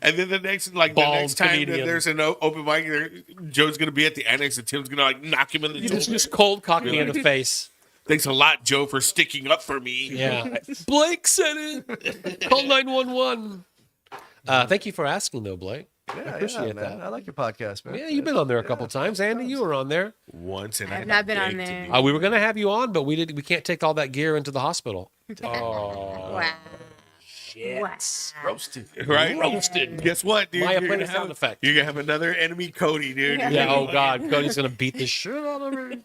and then the next Bald time that comedian. there's an open mic, Joe's gonna be at the annex, and Tim's gonna like knock him in the Just, shoulder. just cold cock me in the face. Thanks a lot, Joe, for sticking up for me. Yeah. Blake said it. Call 911. Thank you for asking, though, Blake. Yeah, appreciate man. that. I like your podcast, man. Yeah, you've been on there a couple times. Andy, you were on there. Once, and I've I not been on begged to there. be. We were going to have you on, but we can't take all that gear into the hospital. Oh, Wow. Wow. Roasted. Right? roasted. Guess what, dude? My You're apprentice gonna sound effect. You're gonna have another enemy, Cody, dude. Yeah. Yeah, oh God, Cody's going to beat the shit out of me.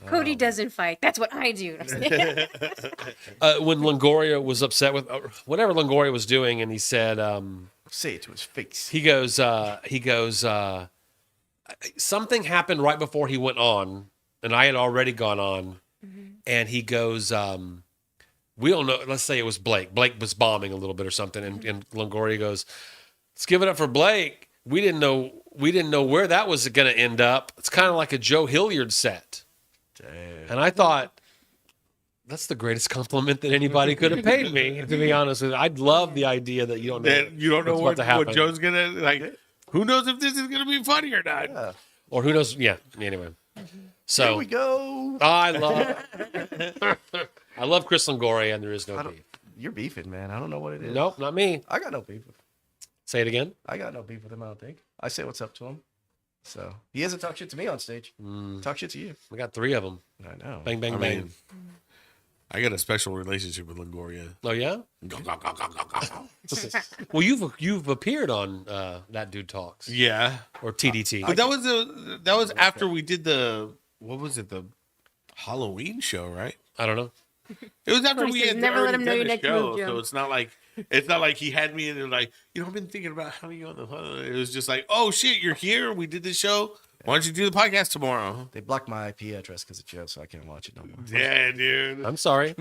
Cody doesn't fight. That's what I do. When Longoria was upset with whatever Longoria was doing, and he said, Say it to his face. he goes, something happened right before he went on, and I had already gone on, and he goes, we don't know. Let's say it was Blake. Blake was bombing a little bit or something, and Longoria goes, "Let's give it up for Blake. We didn't know where that was going to end up. It's kind of like a Joe Hilliard set." Damn. And I thought, that's the greatest compliment that anybody could have paid me. To be honest with you, I'd love the idea that you don't know. That you don't know what's about to what happen. Joe's gonna like. Who knows if this is gonna be funny or not? Yeah. Or who knows? Yeah. Anyway, Here so we go. I love Chris Longoria, and there is no I don't- beef. You're beefing, man. I don't know what it is. Nope, not me. I got no beef with Say it again. I got no beef with him, I don't think. I say what's up to him. So he hasn't talked shit to me on stage. Talk shit to you. We got 3 of them. I know. Bang, bang, I bang. mean, I got a special relationship with Longoria. Oh yeah. Well, you've appeared on That Dude Talks Yeah, or TDT. but that was after we did the Halloween show, right? I don't know. It was after Cody we says, had "Never let already him know done your the next show, move, Joe." so it's not like he had me and they're like, I've been thinking about having you on the. It was just like, oh shit, you're here. We did the show. Why don't you do the podcast tomorrow? They blocked my IP address because of Joe, so I can't watch it no more. Yeah, dude. I'm sorry.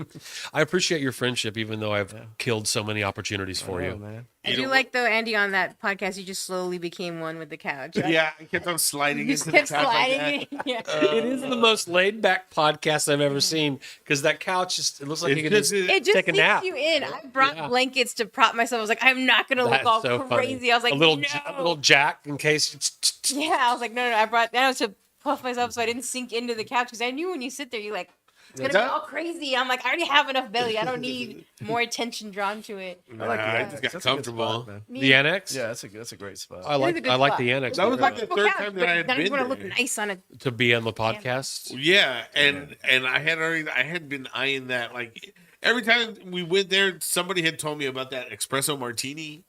I appreciate your friendship, even though I've killed so many opportunities for I you. know, man. I You do know like though, Andy, on that podcast, you just slowly became one with the couch. Like, Yeah, I kept on sliding you just into the kept couch like sliding. that. Yeah. It is the most laid back podcast I've ever seen because that couch just it looks like you It's could just- just It just take a sinks nap. you in. I brought Yeah. blankets to prop myself. I was like, I'm not gonna look That's all so crazy. funny. I was like, a little no. a little jack in case it's Yeah, I was like, no. I brought that was to puff myself so I didn't sink into the couch because I knew when you sit there, you like it's gonna be That- all crazy. I'm like, I already have enough belly. I don't need more attention drawn to it. Nah, like the I Annex. just got That's a good comfortable. spot, man. the annex. Yeah, that's a great spot. I It is a like good I like spot. the annex. That was very like the much. third Couch, time that but I had then been you want to there. look nice on it. to be on the podcast. Yeah, and I had been eyeing that. Like every time we went there, somebody had told me about that espresso martini.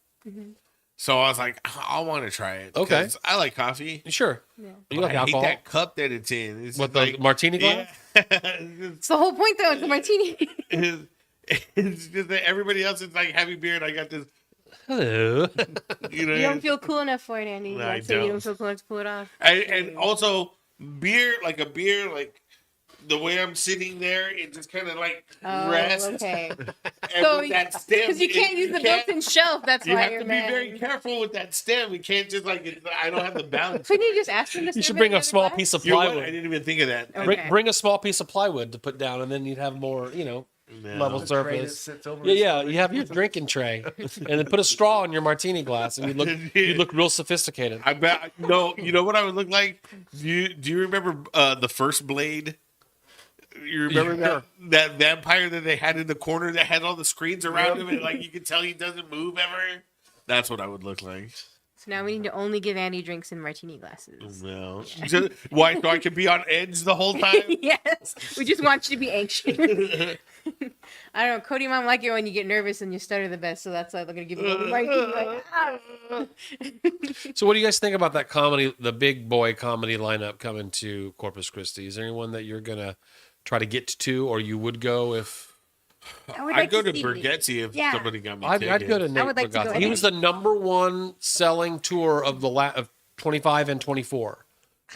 So I was like, I want to try it. Okay. 'cause I like coffee. Sure. Yeah. You But like I hate alcohol? that cup that it's in. It's What, just the martini glass? Yeah. It's the whole point though. It's a martini. It's just that everybody else is like having beer, and I got this. Hello. You know, You don't feel cool enough for it, Andy. No, I That's it. You don't. don't feel cool enough to pull it off. and also beer, like the way I'm sitting there, it just kind of like Oh, rests. okay. And So with that stem, because you can't use the built-in shelf, that's You why have you're to be mad. very careful with that stem. You can't just like I don't have the balance. Couldn't you just ask them to You serve should it bring in a the small glass? piece of You know what? I plywood. didn't even think of that. Okay. Bring a small piece of plywood to put down, and then you'd have more, No. level The tray that surface. sits over Yeah, his- you have your drinking tray, and then put a straw in your martini glass, and you look real sophisticated. I bet no. You know what I would look like? Do you remember the first Blade? You remember that vampire that they had in the corner that had all the screens around him, and like you could tell he doesn't move ever. That's what I would look like. So now we need to only give Andy drinks in martini glasses. No. Why? So I can be on edge the whole time? Yes, we just want you to be anxious. I don't know, Cody mom like it when you get nervous and you stutter the best, so that's why they're gonna give you a martini. Like, ah. So, what do you guys think about that comedy, the big boy comedy lineup coming to Corpus Christi? Is there anyone that you're gonna try to get to, or you would go if? I would I'd like go to see- Bergezzi if Yeah. somebody got me I'd go to tickets. Nate would like to go Bargatze. He with was the #1 selling tour of of 25 and 24.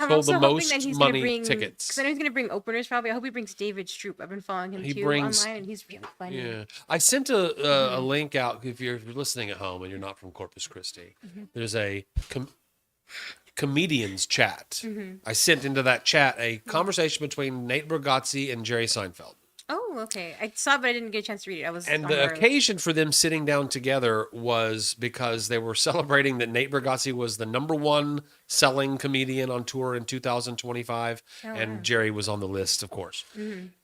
I'm sold also the hoping most that he's money gonna bring tickets. because I know he's gonna bring openers. Probably, I hope he brings David Stroop. I've been following him He too brings- online, and he's really funny. Yeah, I sent a link out if you're listening at home and you're not from Corpus Christi. There's a comedians chat. I sent into that chat a conversation between Nate Bargatze and Jerry Seinfeld. Oh, okay. I saw, but I didn't get a chance to read it. I was And on the early. occasion for them sitting down together was because they were celebrating that Nate Bargatze was the #1 selling comedian on tour in 2025, Oh, and wow. Jerry was on the list, of course.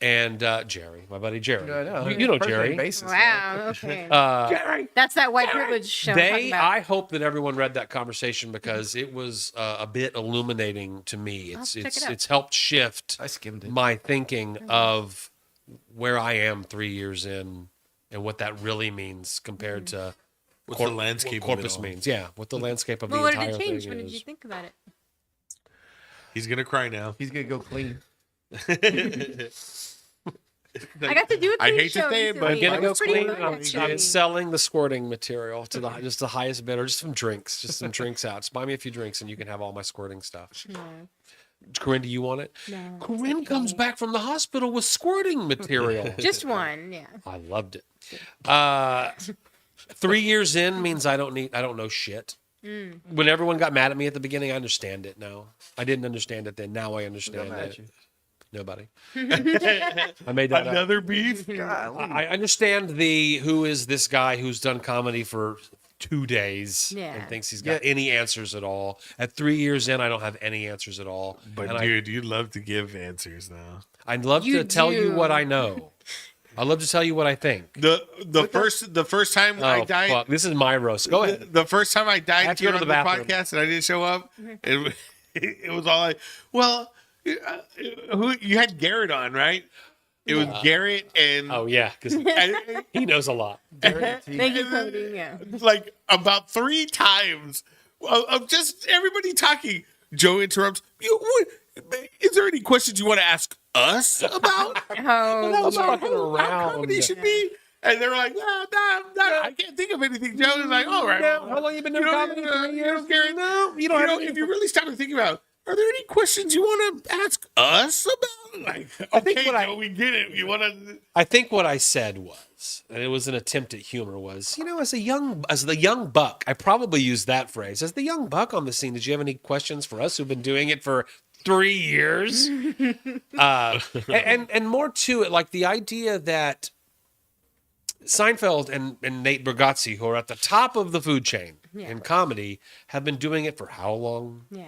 And Jerry, my buddy Jerry, I know. you know First name Jerry. basis, Wow. Okay. Jerry. That's that white privilege show. I'm talking about. I hope that everyone read that conversation because it was a bit illuminating to me. It's check it out. it's helped shift I skimmed it. my thinking of where I am 3 years in and what that really means compared to What's the landscape what of it Corpus all? means. Yeah, what the landscape of Well, the what did entire it change? thing What did is. you think about it? He's gonna cry now. He's gonna go clean. I got to do it. I hate to say it, but I'm gonna It go was pretty clean. fun, I'm actually. selling the squirting material to just the highest bidder, just some drinks, out. Just buy me a few drinks and you can have all my squirting stuff. No. Corinne, do you want it? No, Corinne comes back from the hospital with squirting material. Just one, yeah. I loved it. 3 years in means I don't know shit. When everyone got mad at me at the beginning, I understand it now. I didn't understand it then. Now I understand mad at it. you? Nobody. I made that up. Another beef. I understand who is this guy who's done comedy for 2 days Yeah. and thinks he's got any answers at all. At 3 years in, I don't have any answers at all. But and dude, you love to give answers now. I'd love You to tell you do. what I know. I'd love to tell you what I think. The first time I Oh, died. fuck. This is my roast. Go ahead. The first time I died have to go here to on the the bathroom. podcast and I didn't show up, it was all like, well, who you had Garrett on, right? It was Garrett and Oh, yeah, because and- he knows a lot. Thank you, Cody. Yeah. like about 3 times of just everybody talking. Joe interrupts. Is there any questions you want to ask us about? Oh, That was About fucking how around. comedy should be? And they're like, no, I can't think of anything. Joe is like, all right. How long you been doing comedy? 3 years? Garrett, No, you don't have any- if you really stop and think about it, are there any questions you want to ask us about? Like, okay, what Joe, we get it. You want to? I think what I said was, and it was an attempt at humor, was, as the young buck, I probably used that phrase. As the young buck on the scene, did you have any questions for us who've been doing it for 3 years? And more to it, like the idea that Seinfeld and Nate Bargatze, who are at the top of the food chain in comedy, have been doing it for how long? Yeah.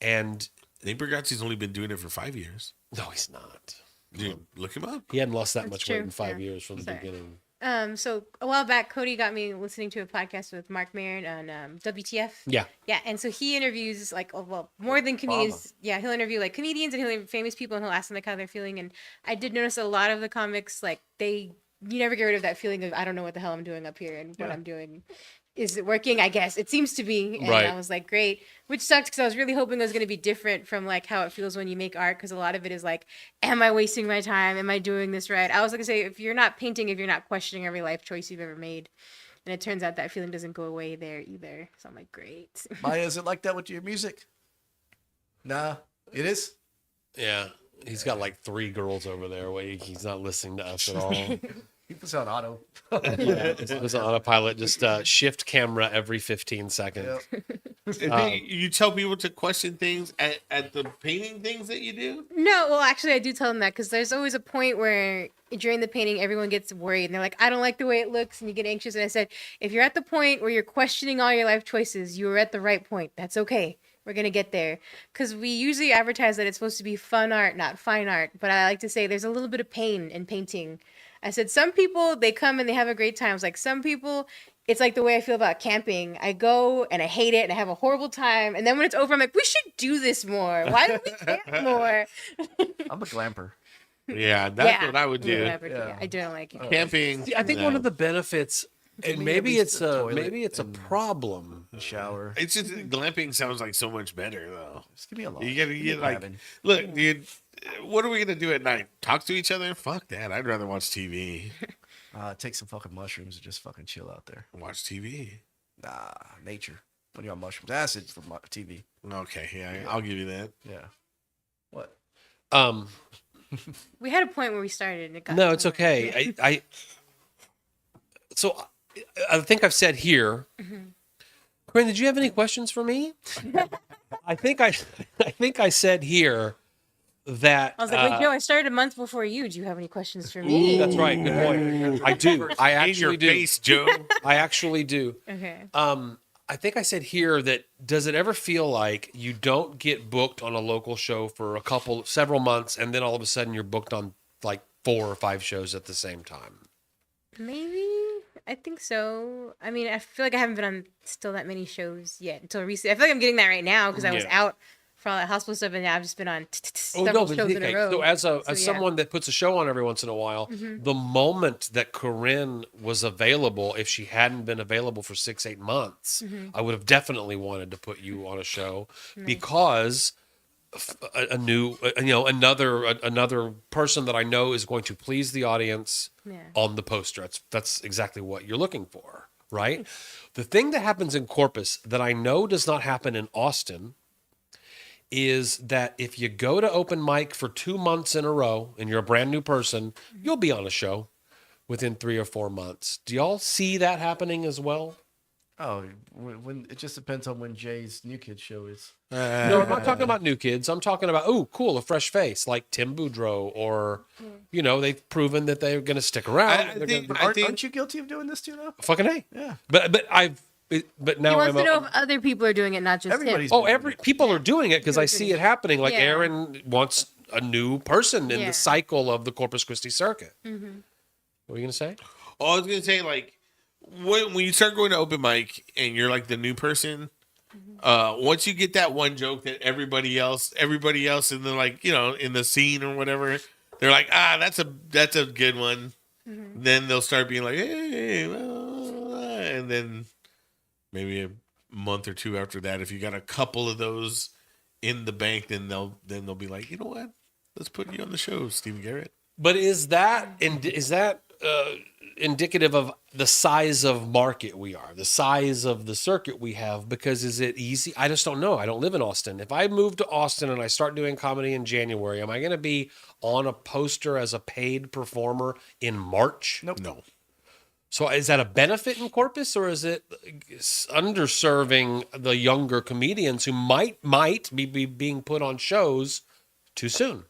And Nate Bargatze's only been doing it for 5 years. no, he's not. Dude, look him up. He hadn't lost that That's much true, weight in 5 yeah. years from the Sorry. beginning. So a while back, Cody got me listening to a podcast with Mark Maron on WTF. Yeah. Yeah, and so he interviews like, more than comedians. Yeah, he'll interview like comedians and he'll interview famous people and he'll ask them like how they're feeling. And I did notice a lot of the comics, like you never get rid of that feeling of I don't know what the hell I'm doing up here and what I'm doing. Is it working? I guess it seems to be. And Right. I was like, great, which sucked because I was really hoping it was going to be different from like how it feels when you make art, because a lot of it is like, am I wasting my time? Am I doing this right? I was going to say, if you're not painting, if you're not questioning every life choice you've ever made, and it turns out that feeling doesn't go away there either. So I'm like, great. Maya, is it like that with your music? Nah, it is. Yeah. He's got like 3 girls over there. He's not listening to us at all. He puts on auto. It was on autopilot, just shift camera every 15 seconds. Yep. You tell people to question things at the painting things that you do? No, well, actually, I do tell them that because there's always a point where during the painting, everyone gets worried and they're like, I don't like the way it looks, and you get anxious. And I said, if you're at the point where you're questioning all your life choices, you are at the right point. That's okay. We're going to get there. Because we usually advertise that it's supposed to be fun art, not fine art. But I like to say there's a little bit of pain in painting. I said, some people, they come and they have a great time. It's like some people, it's like the way I feel about camping. I go and I hate it and I have a horrible time. And then when it's over, I'm like, we should do this more. Why don't we camp more? I'm a glamper. Yeah, that's Yeah. what I would do. Whatever, Yeah. yeah, I don't like it. Camping. See, I think one of the benefits, and me, maybe at it's least the a toilet and- problem. Shower. It's just glamping sounds like so much better though. Just give me a lot. You gotta get like, Grabbing. look, dude. What are we gonna do at night? Talk to each other? Fuck that. I'd rather watch TV. Take some fucking mushrooms and just fucking chill out there. Watch TV. Nah, nature. When you're on mushrooms, acid for TV. Okay, yeah, I'll give you that. Yeah. What? We had a point where we started and it got No, it's okay. So I think I've said here. Corinne, did you have any questions for me? I think I said here that I was like, wait, Joe, I started a month before you. Do you have any questions for me? that's right. Good point. I do. I In your actually do. face, Joe. I actually do. Okay. I think I said here that does it ever feel like you don't get booked on a local show for several months, and then all of a sudden you're booked on like 4 or 5 shows at the same time? Maybe. I think so. I mean, I feel like I haven't been on still that many shows yet until recently. I feel like I'm getting that right now because I was Yeah. out for all that hospital stuff, and now I've just been on Oh several no! shows in a row. So as So, as yeah. someone that puts a show on every once in a while, the moment that Corinne was available, if she hadn't been available for 6-8 months, I would have definitely wanted to put you on a show because another person that I know is going to please the audience Yeah. on the poster. That's exactly what you're looking for, right? The thing that happens in Corpus that I know does not happen in Austin is that if you go to open mic for 2 months in a row and you're a brand new person, you'll be on a show within 3 or 4 months. Do y'all see that happening as well? Oh, when it just depends on when Jay's New Kid show is. No, I'm not talking about new kids. I'm talking about, oh, cool, a fresh face like Tim Boudreau, or, they've proven that they're going to stick around. I They're think- gonna, Aren't you guilty of doing this too, though? fucking A. Yeah. But now He wants I'm to know if other people are doing it, not just Everybody's him. Oh, people are doing it because I see it happening. Like Yeah. Aaron wants a new person in Yeah. the cycle of the Corpus Christi circuit. What were you going to say? Oh, I was gonna say, like, when you start going to open mic and you're like the new person, once you get that one joke that everybody else in the, like, in the scene or whatever, they're like, that's a good one. Then they'll start being like, hey, and then maybe a month or 2 after that, if you got a couple of those in the bank, then they'll be like, you know what? Let's put you on the show, Stephen Garrett. But is that indicative of the size of market we are, the size of the circuit we have. Because is it easy? I just don't know. I don't live in Austin. If I move to Austin and I start doing comedy in January, am I going to be on a poster as a paid performer in March? Nope. No. So is that a benefit in Corpus, or is it underserving the younger comedians who might be being put on shows too soon?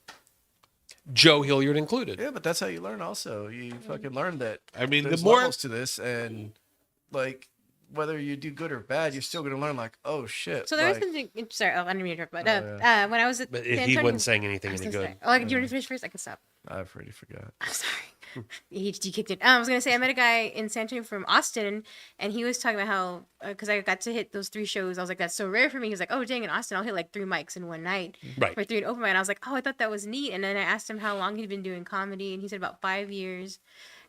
Joe Hilliard included. Yeah, but that's how you learn. Also, you fucking learn that. I mean, there's the more levels to this, and like whether you do good or bad, you're still gonna learn. Like, oh shit. So there was like, something. Sorry, I didn't mean to interrupt, but Oh, when I was at But San he Antonio- wasn't saying anything I was any gonna good. say- Oh, like, do you want to finish first? I can stop. I've already forgot. I'm sorry. You kicked it. I was gonna say I met a guy in San Antonio from Austin, and he was talking about how because I got to hit those 3 shows, I was like, that's so rare for me. He was like, oh dang, in Austin, I'll hit like 3 mics in one night Right. for 3 an open mic. And I was like, oh, I thought that was neat. And then I asked him how long he'd been doing comedy, and he said about 5 years.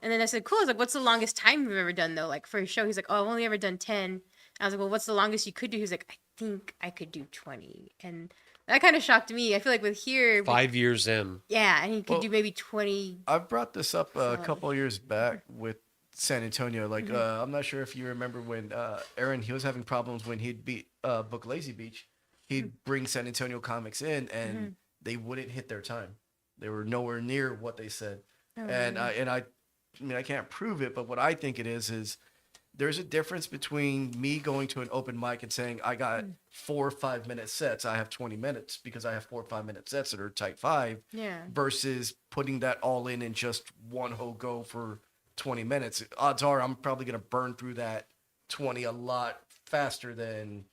And then I said, cool. I was like, what's the longest time you've ever done though, like for a show? He's like, oh, I've only ever done 10. I was like, well, what's the longest you could do? He's like, I think I could do 20. And that kind of shocked me. I feel like with here, 5 years in. yeah, and he could Well, do maybe 20. I've brought this up a So- couple of years back with San Antonio. Like, I'm not sure if you remember when Aaron, he was having problems when he'd book Lazy Beach. He'd bring San Antonio comics in, and they wouldn't hit their time. They were nowhere near what they said. Oh, And I mean, I can't prove it, but what I think it is there's a difference between me going to an open mic and saying I got 4 or 5 minute sets. I have 20 minutes because I have 4 or 5 minute sets that are type 5 yeah. versus putting that all in just one whole go for 20 minutes. Odds are I'm probably going to burn through that 20 a lot faster than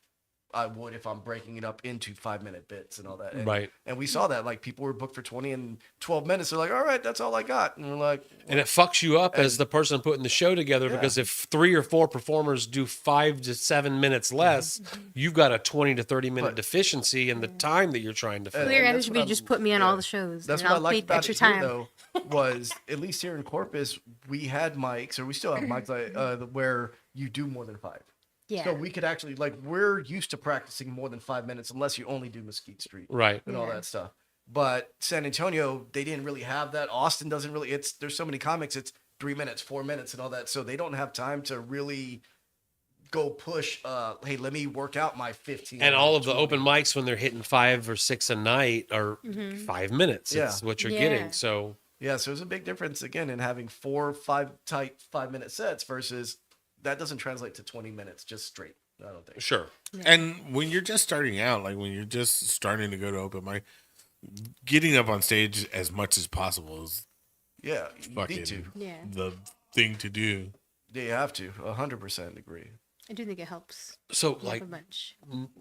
I would if I'm breaking it up into 5-minute bits and all that. And, Right. And we saw that, like, people were booked for 20 and 12 minutes. They're like, all right, that's all I got. And we're like, And it fucks you up as the person putting the show together, Yeah. because if 3 or 4 performers do 5 to 7 minutes less, you've got a 20 to 30 minute But- deficiency in the time that you're trying to fill. Clear that's energy what would I'm- just put me on yeah. all the shows. That's and what I I'll liked pay about extra it here, time. though, was at least here in Corpus, we had mics, or we still have mics, like, where you do more than 5. Yeah. So we could actually, like, we're used to practicing more than 5 minutes unless you only do Mesquite Street Right. and all Yeah. that stuff. But San Antonio, they didn't really have that. Austin doesn't really. There's so many comics. It's 3 minutes, 4 minutes, and all that. So they don't have time to really go push. Hey, let me work out my 15. And all of the 20. open mics, when they're hitting 5 or 6 a night, are 5 minutes. Yeah. It's what you're Yeah. getting. So Yeah, so there's a big difference again in having 4 or 5 tight 5-minute sets versus that doesn't translate to 20 minutes just straight. I don't think. sure. And when you're just starting out, like when you're just starting to go to open mic, getting up on stage as much as possible is Yeah, you fucking need to. Yeah. the thing to do. You have to. 100% agree. I do think it helps. So Like like a bunch.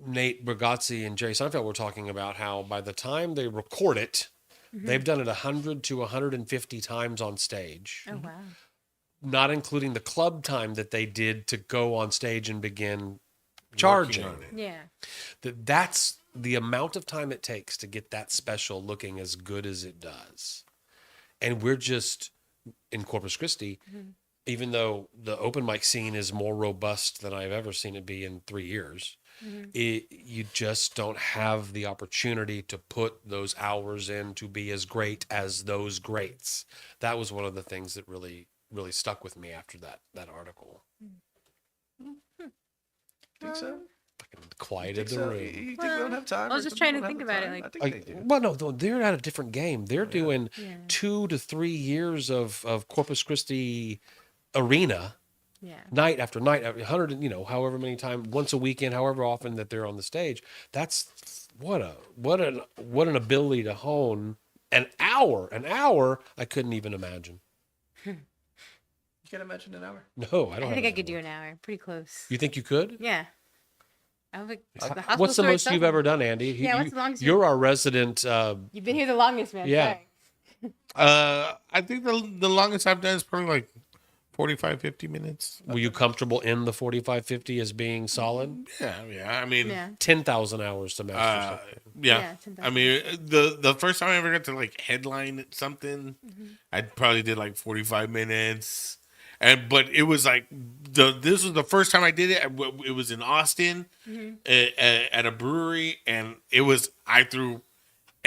Nate Bargatze and Jerry Seinfeld were talking about how by the time they record it, they've done it 100 to 150 times on stage, Oh wow. not including the club time that they did to go on stage and begin charging. Working on it. Yeah. That's the amount of time it takes to get that special looking as good as it does. And we're just in Corpus Christi, even though the open mic scene is more robust than I've ever seen it be in 3 years, you just don't have the opportunity to put those hours in to be as great as those greats. That was one of the things that really, really stuck with me after that article. Think so? Fucking quieted Think the so? room. You think we don't have time? I was or just some trying to people think have about it, time? like- I think they do. Well, no, they're at a different game. They're doing Yeah. 2 to 3 years of Corpus Christi arena Yeah. night after night, 100, however many times, once a weekend, however often that they're on the stage. That's what an ability to hone an hour. I couldn't even imagine. You can't imagine an hour. No, I I don't. think have I could that do one. an hour. Pretty close. You think you could? Yeah. I would, the hospital What's the story most you've itself- ever done, Andy? Yeah, what's the longest You're our resident. You've been here the longest, man. Yeah. Sorry. I think the longest I've done is probably like 45, 50 minutes. Were you comfortable in the 45, 50 as being solid? Yeah. I mean, Yeah. 10,000 hours to master stuff. yeah. Yeah, 10,000. I mean, the first time I ever got to like headline something, I probably did like 45 minutes, but it was like this was the first time I did it. It was in Austin at a brewery, and I threw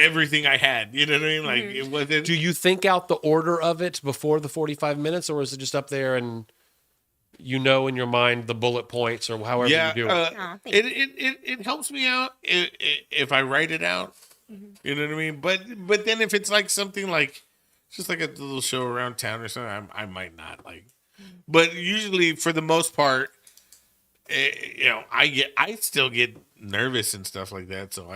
everything I had. You know what I mean? Like it wasn't. Do you think out the order of it before the 45 minutes, or is it just up there and in your mind the bullet points or however Yeah, you do it? Aw, thank it helps me out if I write it out. You know what I mean? But then if it's like something like just like a little show around town or something, I might not like. But usually, for the most part, I still get nervous and stuff like that. So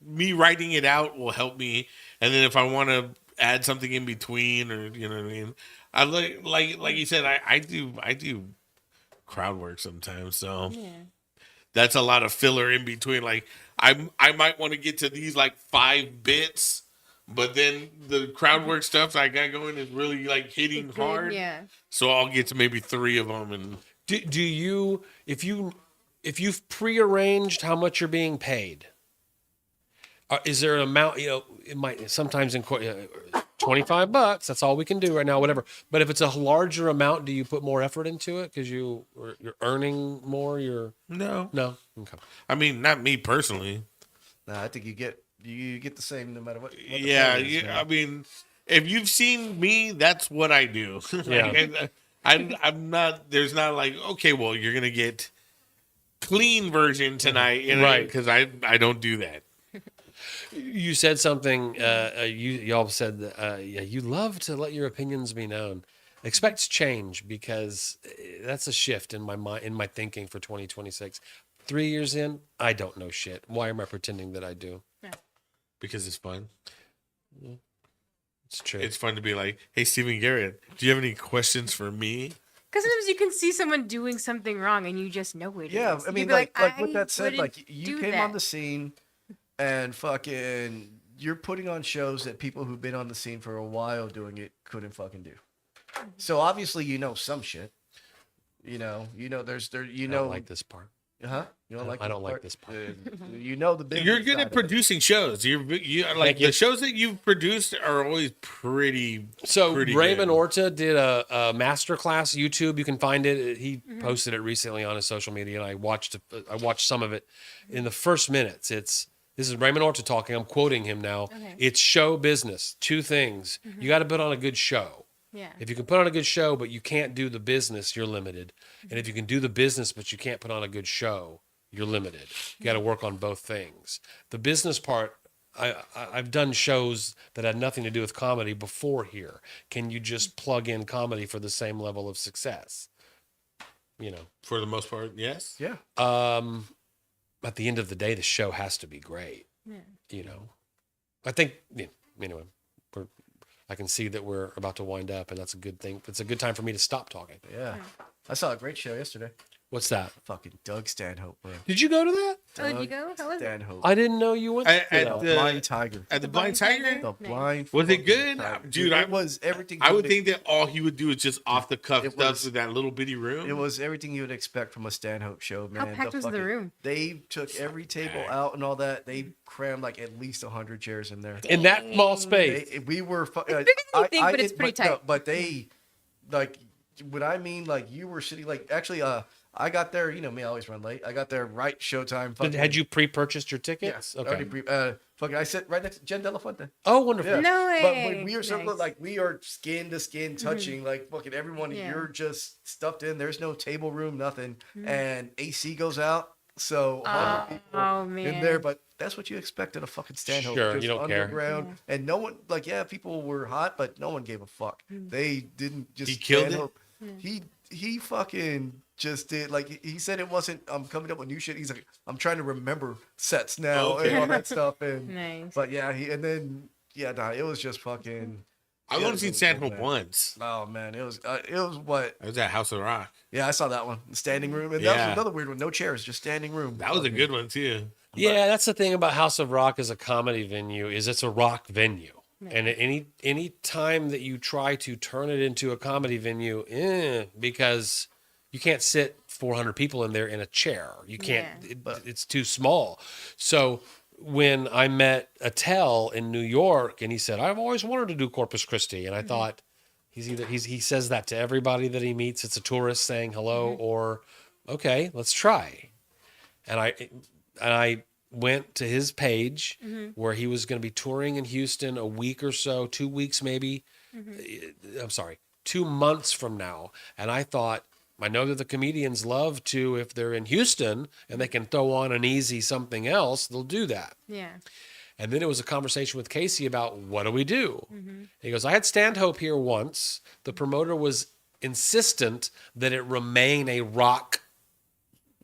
me writing it out will help me. And then if I want to add something in between, or you know what I mean, I like you said, I do crowd work sometimes. So Yeah. that's a lot of filler in between. Like I might want to get to these like 5 bits, but then the crowd work stuff I got going is really like hitting Good, hard. yeah. So I'll get to maybe 3 of them and. Do you if you've prearranged how much you're being paid? Is there an amount? It might sometimes in $25. That's all we can do right now. Whatever. But if it's a larger amount, do you put more effort into it because you're earning more? No. Okay. I mean, not me personally. Nah, I think you get the same no matter what. the Yeah, pay is, man. I mean, if you've seen me, that's what I do. Yeah. I'm not. There's not like, okay, well, you're gonna get clean version tonight, Right. Because I don't do that. You said something. Y'all said that, you love to let your opinions be known. Expect change because that's a shift in my mind, in my thinking for 2026. 3 years in, I don't know shit. Why am I pretending that I do? Because it's fun. It's true. It's fun to be like, hey, Stephen Garrett, do you have any questions for me? Because sometimes you can see someone doing something wrong and you just know it. Yeah, is. I You mean, could be like with "I that said, wouldn't like you do came that." on the scene, and fucking, you're putting on shows that people who've been on the scene for a while doing it couldn't fucking do. So obviously, you know some shit. You know, there's there, you I know, don't like this part. huh? You don't like? I don't like part? this part. You know the business You're good side at of it. producing shows. You like you. the shows that you've produced are always pretty. So pretty Raymond good. Orta did a masterclass YouTube. You can find it. He posted it recently on his social media, and I watched some of it. In the first minutes, this is Raymond Orta talking. I'm quoting him now. Okay. It's show business. 2 things. You got to put on a good show. Yeah. If you can put on a good show, but you can't do the business, you're limited. And if you can do the business, but you can't put on a good show, you're limited. You got to work on both things. The business part, I've done shows that had nothing to do with comedy before here. Can you just plug in comedy for the same level of success? For the most part, yes. Yeah. At the end of the day, the show has to be great. Yeah. I think, anyway, I can see that we're about to wind up, and that's a good thing. It's a good time for me to stop talking. Yeah. I saw a great show yesterday. What's that? Fucking Doug Stanhope, bro. Did you go to that? Oh, did you go? How was it? Stanhope. I didn't know you went. At The the Blind Tiger. at the Blind Tiger. The blind. Was it fucking good? tiger. Dude, it was everything. I you would think that all he would do is just off the cuff It stuff was- in that little bitty room. It was everything you would expect from a Stanhope show, man. packed was the fucking- room? They took every table out and all that. They crammed like at least 100 chairs in there. In that small space. We were. It's bigger than you think, but it's pretty tight. But they, like, what I mean, like, you were sitting, like, actually, I got there. You know me, I always run late. I got there right showtime. Had you pre-purchased your Yeah. tickets? Already fucking. I sit right next to Jen Delafonte. Oh, wonderful. Yeah. No But way. when we are so Nice. close, like we are skin to skin touching, like fucking everyone. Yeah. You're just stuffed in. There's no table room, nothing, and AC goes out. So 100 people Oh in man. there, but that's what you expect at a fucking Stanhope. Sure, just you don't care. underground, and no one like people were hot, but no one gave a fuck. Mm. They didn't just. He killed it? Stanhope- He fucking just did. Like he said, it wasn't. I'm coming up with new shit. He's like, I'm trying to remember sets now Okay. and all that stuff. And Nice. but yeah, it was just fucking. I've yeah, only it seen was Stanhope good, man. once. Oh man, it was what? I was at House of Rock. Yeah, I saw that one. The standing room, and that Yeah. was another weird one. No chairs, just standing room. That was a good one too. Yeah, that's the thing about House of Rock as a comedy venue is it's a rock venue. And at any time that you try to turn it into a comedy venue, because you can't sit 400 people in there in a chair. You can't. Yeah. It's too small. So when I met Attell in New York, and he said, "I've always wanted to do Corpus Christi," and I thought he says that to everybody that he meets. It's a tourist saying hello, or okay, let's try. And I went to his page where he was going to be touring in Houston a week or so, 2 weeks maybe. I'm sorry, 2 months from now. And I thought, I know that the comedians love to, if they're in Houston and they can throw on an easy something else, they'll do that. Yeah. And then it was a conversation with Casey about what do we do? He goes, I had Stanhope here once. The promoter was insistent that it remain a rock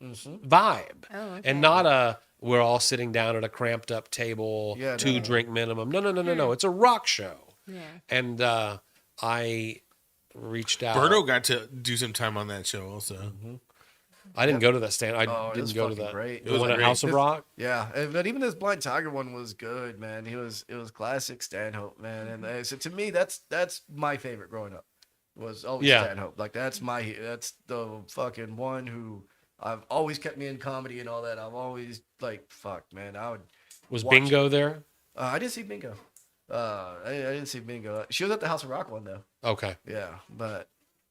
vibe Oh, okay. and not a we're all sitting down at a cramped up table, Yeah, two no. drink minimum. No. It's a rock show. Yeah. And I reached out. Berto got to do some time on that show also. I didn't go to that stand. I Oh, it was didn't go to fucking that. great. The It was one at great. House of Rock. Yeah, but even this Blind Tiger one was good, man. It was classic Stanhope, man. And so to me, that's my favorite growing up. Was always Yeah. Stanhope. Like that's the fucking one who I've always kept me in comedy and all that. I've always like fuck, man. I would. Was watch- Bingo there? I didn't see Bingo. I didn't see Bingo. She was at the House of Rock one though. Okay. Yeah, but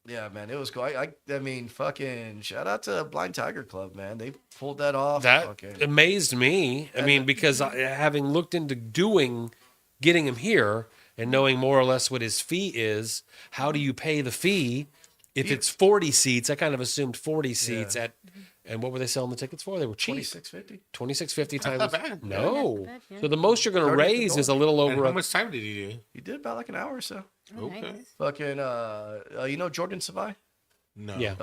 yeah, man, it was cool. I mean, fucking shout out to Blind Tiger Club, man. They pulled that off. That fucking, amazed me. I mean, because having looked into getting him here and knowing more or less what his fee is, how do you pay the fee? If it's 40 seats, I kind of assumed 40 seats at, and what were they selling the tickets for? They were cheap. $26.50. $26.50 times. not bad. No. Not bad, yeah. So the most you're going to 30 at the raise door. is a little And over. how much time did he do? You did about like an hour or so. Oh, Okay. nice. Fucking, you know Jordan Savai? No. Yeah.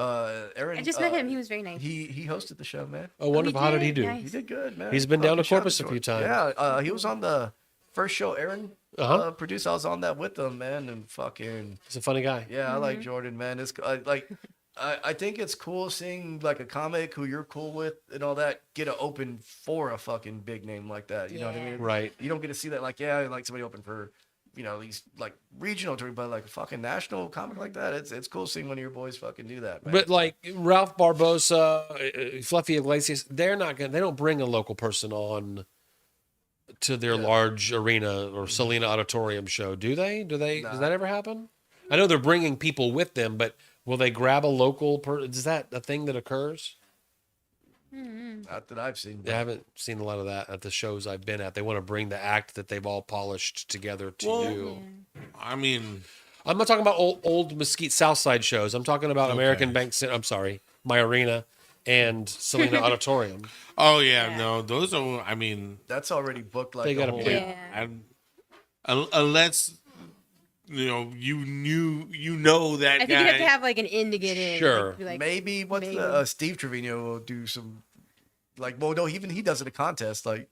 Aaron. I just met him. He was very nice. He hosted the show, man. Oh, wonderful. How did he do? Nice. He did good, man. He's been down to Fucking shout out Corpus a few Jordan. times. Yeah, he was on the first show Aaron Uh-huh. produced. I was on that with him, man, and fucking He's a funny guy. yeah, I like Jordan, man. It's like. I think it's cool seeing like a comic who you're cool with and all that get an open for a fucking big name like that. You know what I Yeah. mean? Right. You don't get to see that like like somebody open for these like regional touring, but like a fucking national comic like that. It's cool seeing one of your boys fucking do that, man. But like Ralph Barbosa, Fluffy Iglesias, they don't bring a local person on to their large arena or Selena Auditorium show, do they? Nah. Does that ever happen? I know they're bringing people with them, but will they grab a local person? Is that a thing that occurs? Not that I've seen. I haven't seen a lot of that at the shows I've been at. They want to bring the act that they've all polished together to Well, you. I mean, I'm not talking about old Mesquite Southside shows. I'm talking about American Bank. I'm sorry, My Arena and Selena Auditorium. oh yeah, Yeah. no, those are. I mean, That's already booked like They a gotta whole. pay. Yeah. unless you know that I think guy. you have to have like an in to get in. Sure. Like, be like, Maybe what's maybe. the Steve Trevino will do some like well no even he does it a contest like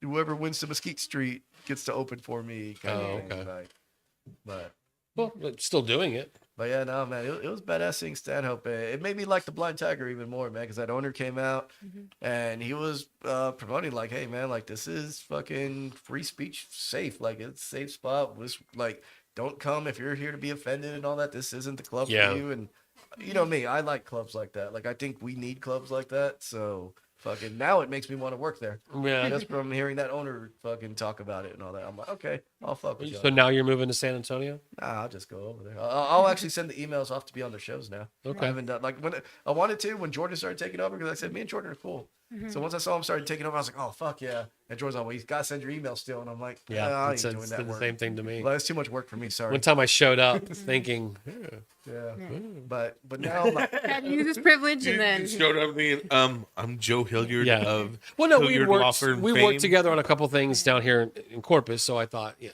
whoever wins the Mesquite Street gets to open for me kind Oh, of thing. okay. Like, but Well, but still doing it. yeah no man it was badass seeing Stanhope. It made me like the Blind Tiger even more, man, because that owner came out and he was promoting like hey man like this is fucking free speech safe, like it's a safe spot. Like don't come if you're here to be offended and all that. This isn't the club Yeah. for you. And you know me, I like clubs like that. Like I think we need clubs like that. So fucking now it makes me want to work there. Yeah. Just from hearing that owner fucking talk about it and all that. I'm like, okay, I'll fuck with you. So now you're moving to San Antonio? Nah, I'll just go over there. I'll actually send the emails off to be on their shows now. Okay. I haven't done like when I wanted to when Jordan started taking over because I said me and Jordan are cool. So once I saw him started taking over, I was like, oh fuck yeah. And Jordan's like, well, you gotta send your email still, and I'm like, Yeah, I it's, ain't doing it's that the work. same thing to me. Well, it's too much work for me. Sorry. One time I showed up thinking, Yeah. But now I'm like, had to use his privilege You and then just showed up thinking, I'm Joe Hilliard yeah. of Well, no, we Hilliard Law worked Firm we fame. worked together on a couple things down here in Corpus, so I thought, yeah,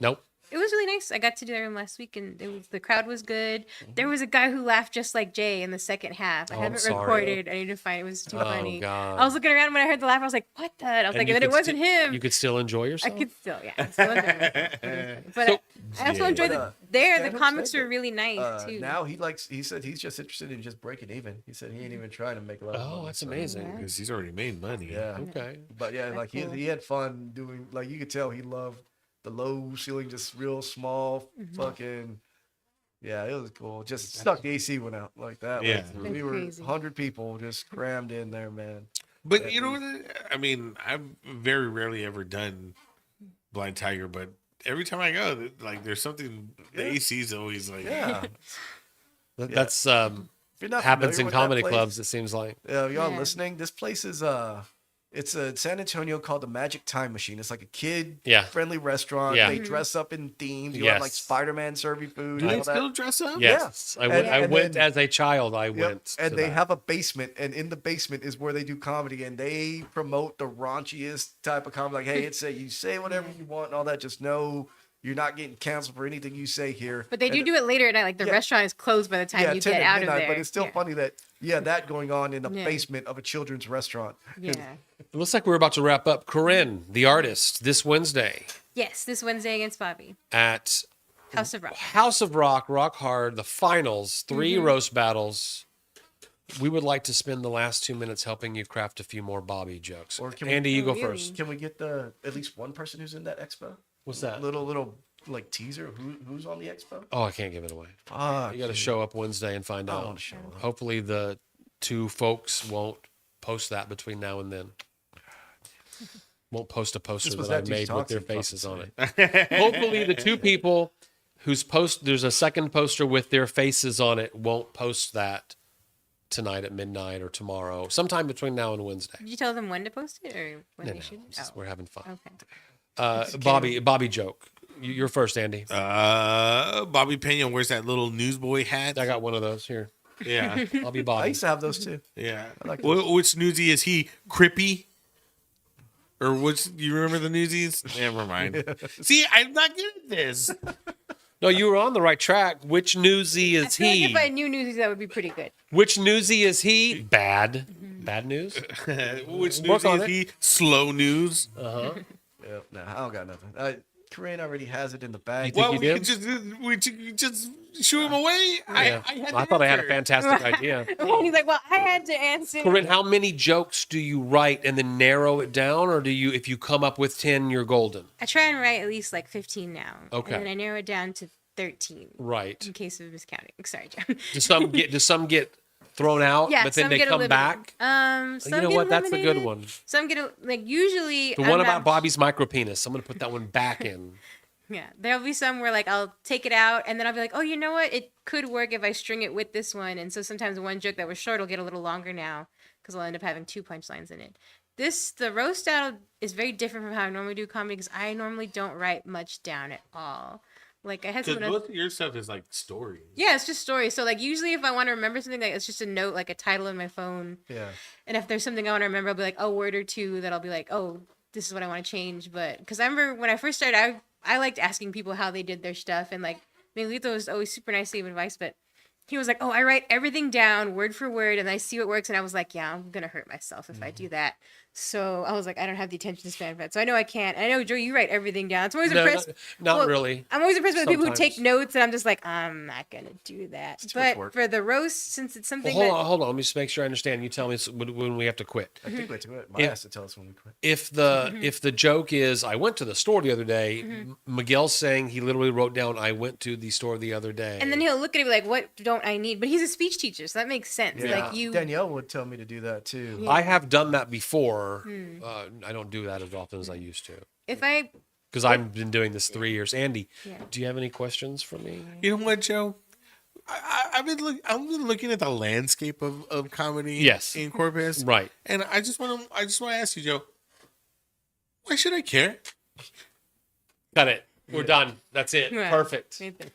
nope. it was really nice. I got to do that last week, and the crowd was good. There was a guy who laughed just like Jay in the second half. I Oh, I'm haven't sorry. recorded. I need to find it. It was too Oh, funny. God. I was looking around when I heard the laugh. I was like, "What the?" I was And like, you and then it could wasn't sti- him. You could still enjoy I yourself. could still, yeah. I still enjoyed it. But So- I also enjoyed But, that there. The stand-up comics stand-up. were really nice too. now he said he's just interested in just breaking even. He said he ain't even trying to make a lot of Oh, money. that's So, amazing. because he's already made money. Yeah. Okay. But yeah, like cool. he had fun doing, like you could tell he loved the low ceiling, just real small fucking. Yeah, it was cool. Just stuck the AC went out like that. Yeah. Like, we That's were crazy. 100 people just crammed in there, man. But you know what? I mean, I've very rarely ever done Blind Tiger, but every time I go, like there's something. The Yeah. AC's always like, Yeah. That's If you're not happens familiar in with that comedy place, clubs. It seems like. Y'all Yeah. listening? This place is It's a San Antonio called the Magic Time Machine. It's like a kid Yeah. friendly restaurant. Yeah. They dress up in themes. You have like Yes. Spider-Man serving food. Do and they all that. still dress up? Yes, I went. And- I and went then- as a child. I Yep. went, And to they that. have a basement, and in the basement is where they do comedy, and they promote the raunchiest type of comedy. Like, hey, you say whatever you want and all that. Just know you're not getting canceled for anything you say here. But they And do it later at night. Like the Yeah. restaurant is closed by the time you 10 get at out midnight, of there. but it's still yeah. funny that that going on in the Yeah. basement of a children's restaurant. Yeah. It looks like we're about to wrap up. Corinne, the artist, this Wednesday Yes, this Wednesday against Bobby. at House of Rock. House of Rock, Rock Hard, the finals, 3 roast battles. We would like to spend the last 2 minutes helping you craft a few more Bobby jokes. Or can we- Andy, you Oh, go really? first. Can we get at least one person who's in that expo? What's that? Little like teaser. Who's on the expo? Oh, I can't give it away. Ah, You got to show up Wednesday and find I out. want to show up. Hopefully, the 2 folks won't post that between now and then. Won't post a poster This was that I that made with their detoxing faces on fucking it. Hopefully, the 2 people there's a second poster with their faces on it won't post that tonight at midnight or tomorrow, sometime between now and Wednesday. Did you tell them when to post it or when No, they no, should? it's just- Oh, we're having fun. okay. Bobby joke. You're first, Andy. Bobby Pena wears that little newsboy hat. I got one of those here. Yeah, I'll be I Bobby. used to have those too. yeah. like Which newsie is he? Crippy? Or which? You remember the newsies? Never mind. See, I'm not good at this. No, you were on the right track. Which newsy I is feel like he? if I knew Newsies, that would be pretty good. Which newsy is he? Bad. Bad news? Which Work on newsie is it. he? Slow news. Uh-huh. Yeah, no, I don't got nothing. Corinne already has it in the bag. think Well, you we did? could just shoo him away. Yeah. had I the thought I had a answer. fantastic idea. And he's like, well, I had to answer. Corinne, how many jokes do you write and then narrow it down? Or do you, if you come up with 10, you're golden? I try and write at least like 15 now. Okay. And then I narrow it down to 13 Right. in case of miscounting. Sorry, John. Do some get thrown out, Yeah, but then some they get come eliminated. back? Some You know get what? That's the good eliminated. one. Some get like usually The I'm one not- about Bobby's micro penis. I'm going to put that one back in. Yeah, there'll be some where like I'll take it out and then I'll be like, oh, you know what? It could work if I string it with this one. And so sometimes one joke that was short will get a little longer now because I'll end up having 2 punchlines in it. The roast out is very different from how I normally do comedy because I normally don't write much down at all. Like I had Because someone. most of your stuff is like stories. Yeah, it's just stories. So like usually if I want to remember something, like it's just a note, like a title in my phone. Yeah. And if there's something I want to remember, I'll be like a word or two that I'll be like, oh, this is what I want to change. But because I remember when I first started, I liked asking people how they did their stuff, and like Miguelito was always super nice to give advice, but he was like, oh, I write everything down word for word and I see what works. And I was like, yeah, I'm gonna hurt myself if I do that. So I was like, I don't have the attention span for that. So I know I can't. And I know, Joe, you write everything down. So I'm always No, impressed. not Well, really. I'm always impressed by the people who take Sometimes. notes, and I'm just like, I'm not gonna do that. too much But work. for the roast, since it's Well, something hold on. Let me just make sure I understand. You tell me when we have to quit. I think we do it. Maya Yeah. has to tell us when we quit. If the joke is I went to the store the other day, Miguel's saying he literally wrote down I went to the store the other day. and then he'll look at it like, what don't I need? But he's a speech teacher, so that makes sense. Yeah. Like you, Danielle would tell me to do that too. Yeah. I have done that before. Hmm. I don't do that as often as I used to if I, because I've been doing this 3 years. Andy, Yeah. do you have any questions for me? You know what, Joe? I've been looking at the landscape of comedy. Yes. In Corpus. Right. And I just want to ask you, Joe. Why should I care? Got it. We're done. That's it. Yeah. Perfect. Nathan.